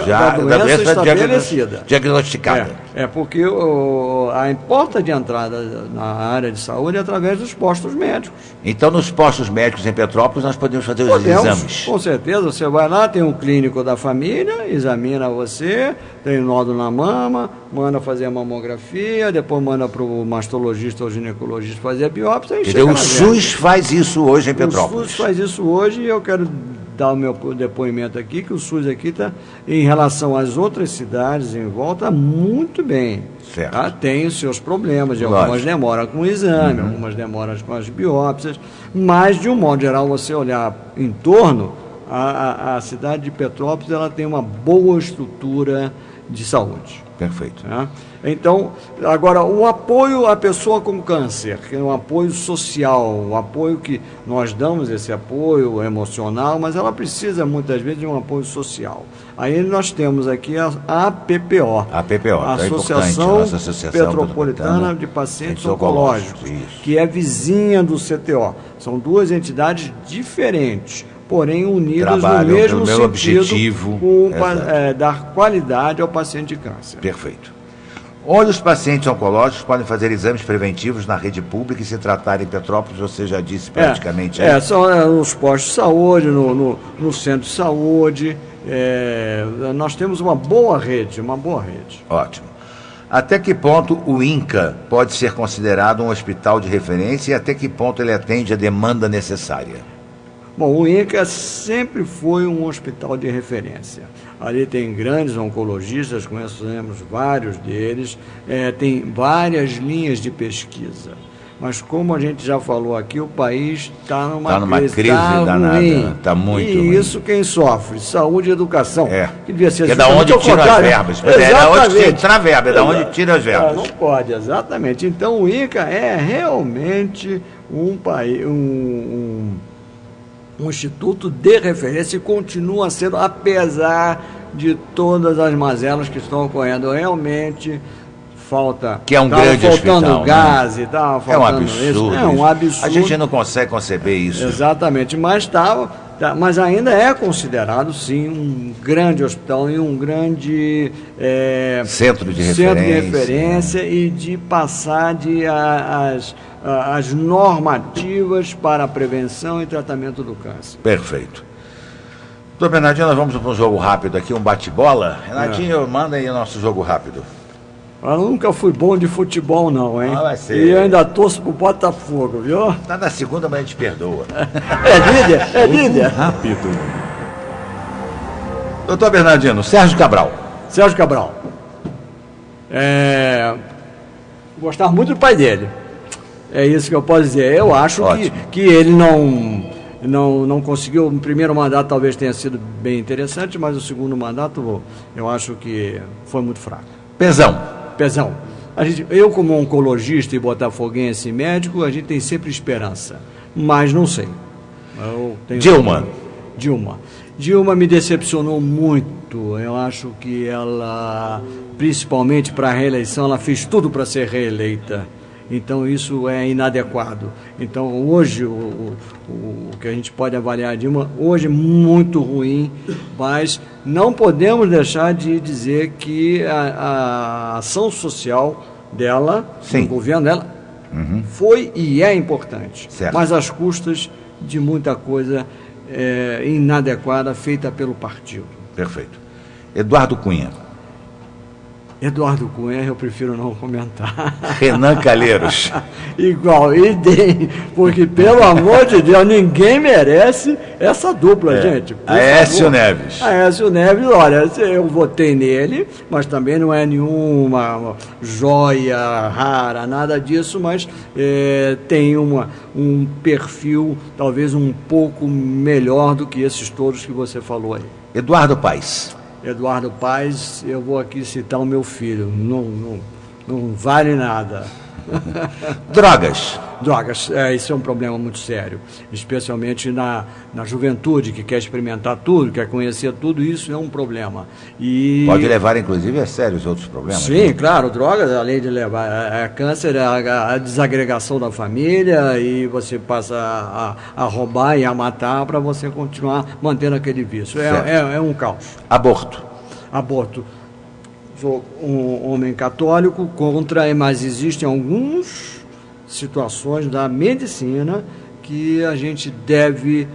doença doença estabelecida. Diagnosticada. Porque a porta de entrada na área de saúde é através dos postos médicos. Então, nos postos médicos em Petrópolis, nós podemos fazer os exames. Com certeza, você vai lá, tem um clínico da família, examina você, tem nódulo na mama, manda fazer a mamografia, depois manda para o mastologista ou ginecologista fazer a biópsia. O SUS faz isso hoje em Petrópolis. O SUS faz isso hoje e eu quero dar o meu depoimento aqui, que o SUS aqui está, em relação às outras cidades em volta, muito bem. Certo. Tá? Tem os seus problemas, algumas demoras com o exame, algumas demoras com as biópsias, mas, de um modo geral, você olhar em torno, a cidade de Petrópolis ela tem uma boa estrutura de saúde. Perfeito. Tá? Então, agora, o apoio à pessoa com câncer, que é um apoio social, um apoio que nós damos esse apoio emocional, mas ela precisa muitas vezes de um apoio social. Aí nós temos aqui a APPO, a Associação Petropolitana de Pacientes Oncológicos, que é vizinha do CTO. São duas entidades diferentes, porém unidas no mesmo sentido, objetivo, dar qualidade ao paciente de câncer. Perfeito. Onde os pacientes oncológicos podem fazer exames preventivos na rede pública e se tratar em Petrópolis, você já disse praticamente. São nos postos de saúde, no centro de saúde. Nós temos uma boa rede. Ótimo. Até que ponto o INCA pode ser considerado um hospital de referência e até que ponto ele atende a demanda necessária? Bom, o INCA sempre foi um hospital de referência. Ali tem grandes oncologistas, conhecemos vários deles, tem várias linhas de pesquisa. Mas como a gente já falou aqui, o país está numa crise danada, está muito ruim. E isso quem sofre? Saúde e educação. Que devia ser da onde tira as verbas. É da onde tira a verba, é da onde tira as verbas. Não pode, exatamente. Então o INCA é realmente um instituto de referência e continua sendo, apesar de todas as mazelas que estão ocorrendo. Realmente falta. Que é um grande hospital. Gás, né? É um absurdo. É um absurdo. A gente não consegue conceber isso. Exatamente, mas mas ainda é considerado, sim, um grande hospital e um grande centro de referência e de passar as normativas para a prevenção e tratamento do câncer. Perfeito. Doutor Bernardinho, nós vamos para um jogo rápido aqui, um bate-bola. Renatinho, manda aí o nosso jogo rápido. Eu nunca fui bom de futebol, não, hein? Vai ser. E eu ainda torço pro Botafogo, viu? Tá na segunda, mas a gente perdoa. É líder? Rápido. Doutor Bernardino, Sérgio Cabral. Gostava muito do pai dele. É isso que eu posso dizer. Eu acho que ele não conseguiu. O primeiro mandato talvez tenha sido bem interessante, mas o segundo mandato eu acho que foi muito fraco. Pezão. Eu, como oncologista e botafoguense médico, a gente tem sempre esperança, mas não sei. Dilma me decepcionou muito. Eu acho que ela, principalmente para a reeleição, ela fez tudo para ser reeleita. Então isso é inadequado. Então hoje o que a gente pode avaliar de uma hoje é muito ruim, mas não podemos deixar de dizer que a ação social dela, do governo dela, foi e é importante, mas às custas de muita coisa inadequada feita pelo partido. Perfeito. Eduardo Cunha. Eduardo Cunha, eu prefiro não comentar. Renan Calheiros. Igual, idem, porque pelo amor de Deus, ninguém merece essa dupla, gente. Aécio Neves. Aécio Neves, olha, eu votei nele, mas também não é nenhuma joia rara, nada disso, mas tem um perfil talvez um pouco melhor do que esses todos que você falou aí. Eduardo Paes. Eduardo Paes, eu vou aqui citar o meu filho, não vale nada. Drogas. Drogas, isso é um problema muito sério, especialmente na juventude, que quer experimentar tudo, quer conhecer tudo, isso é um problema. Pode levar, inclusive, a sério os outros problemas. Sim, né? Claro, drogas, além de levar câncer, a desagregação da família, e você passa a roubar e a matar para você continuar mantendo aquele vício. É um caos. Aborto. Sou um homem católico contra, mas existem algumas situações da medicina que a gente deve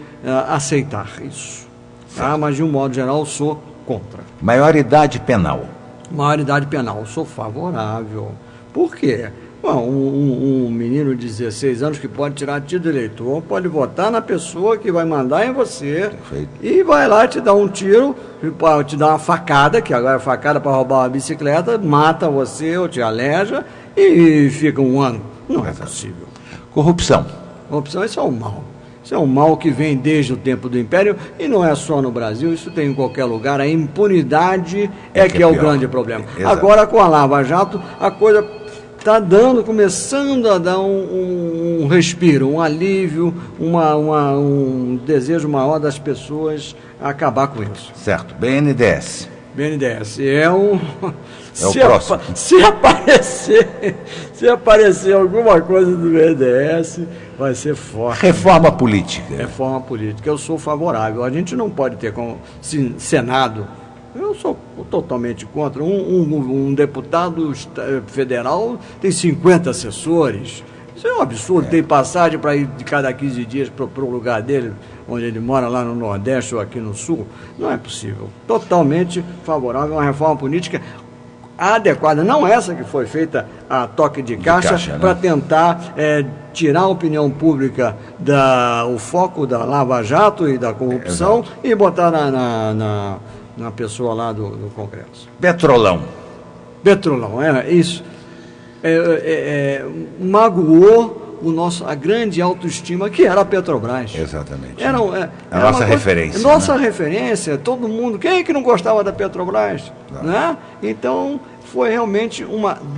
aceitar isso. Tá? Mas, de um modo geral, sou contra. Maioridade penal. Maioridade penal, sou favorável. Por quê? Bom, um menino de 16 anos que pode tirar título de eleitor, pode votar na pessoa que vai mandar em você. Perfeito. E vai lá te dar um tiro, te dar uma facada, que agora é facada para roubar uma bicicleta, mata você ou te aleja e fica um ano. Não é possível. Corrupção. Corrupção, isso é um mal. Isso é um mal que vem desde o tempo do Império e não é só no Brasil, isso tem em qualquer lugar. A impunidade que é o grande problema. Exato. Agora, com a Lava Jato, a coisa está começando a dar um respiro, um alívio, um desejo maior das pessoas acabar com isso. Certo. BNDES. BNDES o próximo. Se aparecer alguma coisa do BNDES, vai ser forte. Reforma política. Reforma política. Eu sou favorável. A gente não pode ter como Senado. Eu sou totalmente contra. Um deputado federal tem 50 assessores. Isso é um absurdo. Tem passagem para ir de cada 15 dias para o lugar dele, onde ele mora, lá no Nordeste ou aqui no Sul. Não é possível. Totalmente favorável a uma reforma política adequada. Não essa que foi feita a toque de caixa para tentar tirar a opinião pública o foco da Lava Jato e da corrupção e botar na pessoa lá do Congresso. Petrolão, isso. Magoou a grande autoestima que era a Petrobras. Exatamente. Era a nossa referência. Nossa referência, todo mundo. Quem é que não gostava da Petrobras? Né? Então, foi realmente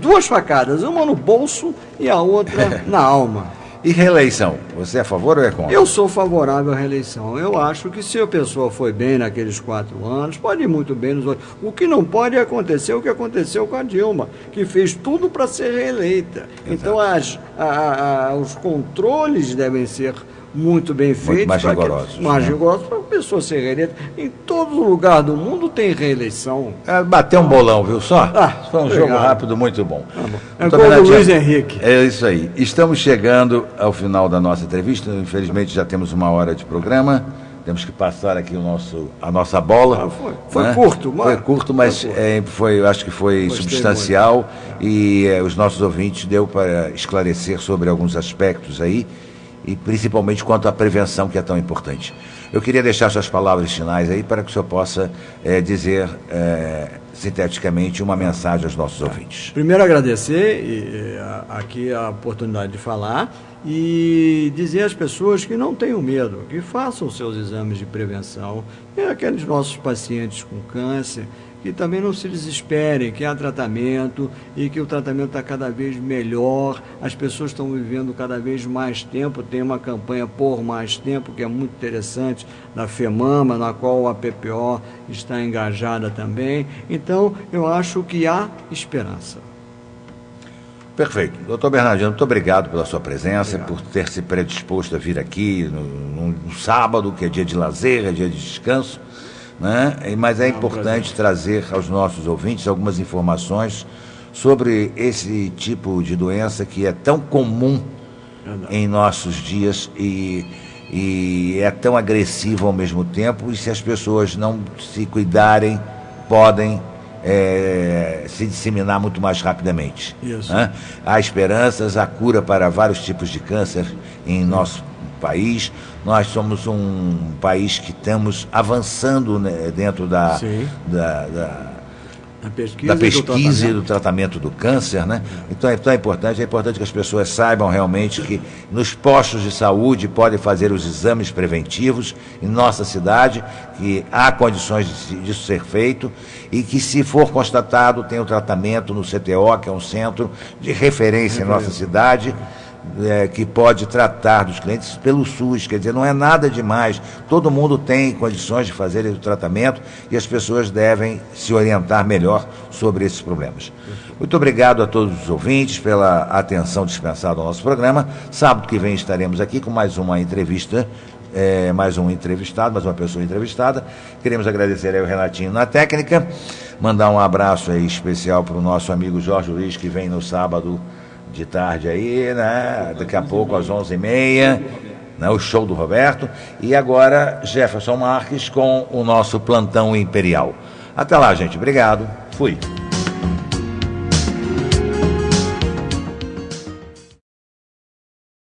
duas facadas, uma no bolso e a outra na alma. E reeleição? Você é a favor ou é contra? Eu sou favorável à reeleição. Eu acho que se a pessoa foi bem naqueles 4 anos, pode ir muito bem nos outros. O que não pode acontecer o que aconteceu com a Dilma, que fez tudo para ser reeleita. Exato. Então, os controles devem ser muito bem feitos. Mais rigorosos. Mais rigorosos para a pessoa ser reeleita. Em todo lugar do mundo tem reeleição. Bateu um bolão, viu só? Foi um jogo rápido, muito bom. É gol do Luiz Henrique. É isso aí. Estamos chegando ao final da nossa entrevista. Infelizmente já temos 1 hora de programa. Temos que passar aqui a nossa bola. Foi curto, mas... Foi curto, mas acho que foi substancial. Muito. E os nossos ouvintes deu para esclarecer sobre alguns aspectos aí. E principalmente quanto à prevenção, que é tão importante. Eu queria deixar suas palavras finais aí para que o senhor possa dizer sinteticamente uma mensagem aos nossos ouvintes. Primeiro agradecer aqui a oportunidade de falar e dizer às pessoas que não tenham medo, que façam seus exames de prevenção. E aqueles nossos pacientes com câncer, que também não se desesperem, que há tratamento e que o tratamento está cada vez melhor, as pessoas estão vivendo cada vez mais tempo, tem uma campanha por mais tempo que é muito interessante, da FEMAMA, na qual a PPO está engajada também. Então, eu acho que há esperança. Perfeito. Doutor Bernardino, muito obrigado pela sua presença, por ter se predisposto a vir aqui no sábado, que é dia de lazer, é dia de descanso. Né? Mas é importante trazer aos nossos ouvintes algumas informações sobre esse tipo de doença que é tão comum em nossos dias e é tão agressivo ao mesmo tempo, e se as pessoas não se cuidarem, podem se disseminar muito mais rapidamente. Isso. Né? Há esperanças, há cura para vários tipos de câncer em nosso país. Nós somos um país que estamos avançando, né, dentro da pesquisa e do tratamento do câncer, né? Então é importante que as pessoas saibam realmente que nos postos de saúde podem fazer os exames preventivos em nossa cidade, que há condições disso ser feito e que, se for constatado, tem o tratamento no CTO, que é um centro de referência em nossa cidade, que pode tratar dos clientes pelo SUS. Quer dizer, não é nada demais, todo mundo tem condições de fazer o tratamento e as pessoas devem se orientar melhor sobre esses problemas. Muito obrigado a todos os ouvintes pela atenção dispensada ao nosso programa. Sábado que vem estaremos aqui com mais uma entrevista, mais um entrevistado, mais uma pessoa entrevistada. Queremos agradecer aí o Renatinho na técnica, mandar um abraço aí especial para o nosso amigo Jorge Luiz, que vem no sábado de tarde aí, né? Daqui a pouco às 11h30, né? O show do Roberto. E agora Jefferson Marques com o nosso Plantão Imperial. Até lá, gente. Obrigado. Fui.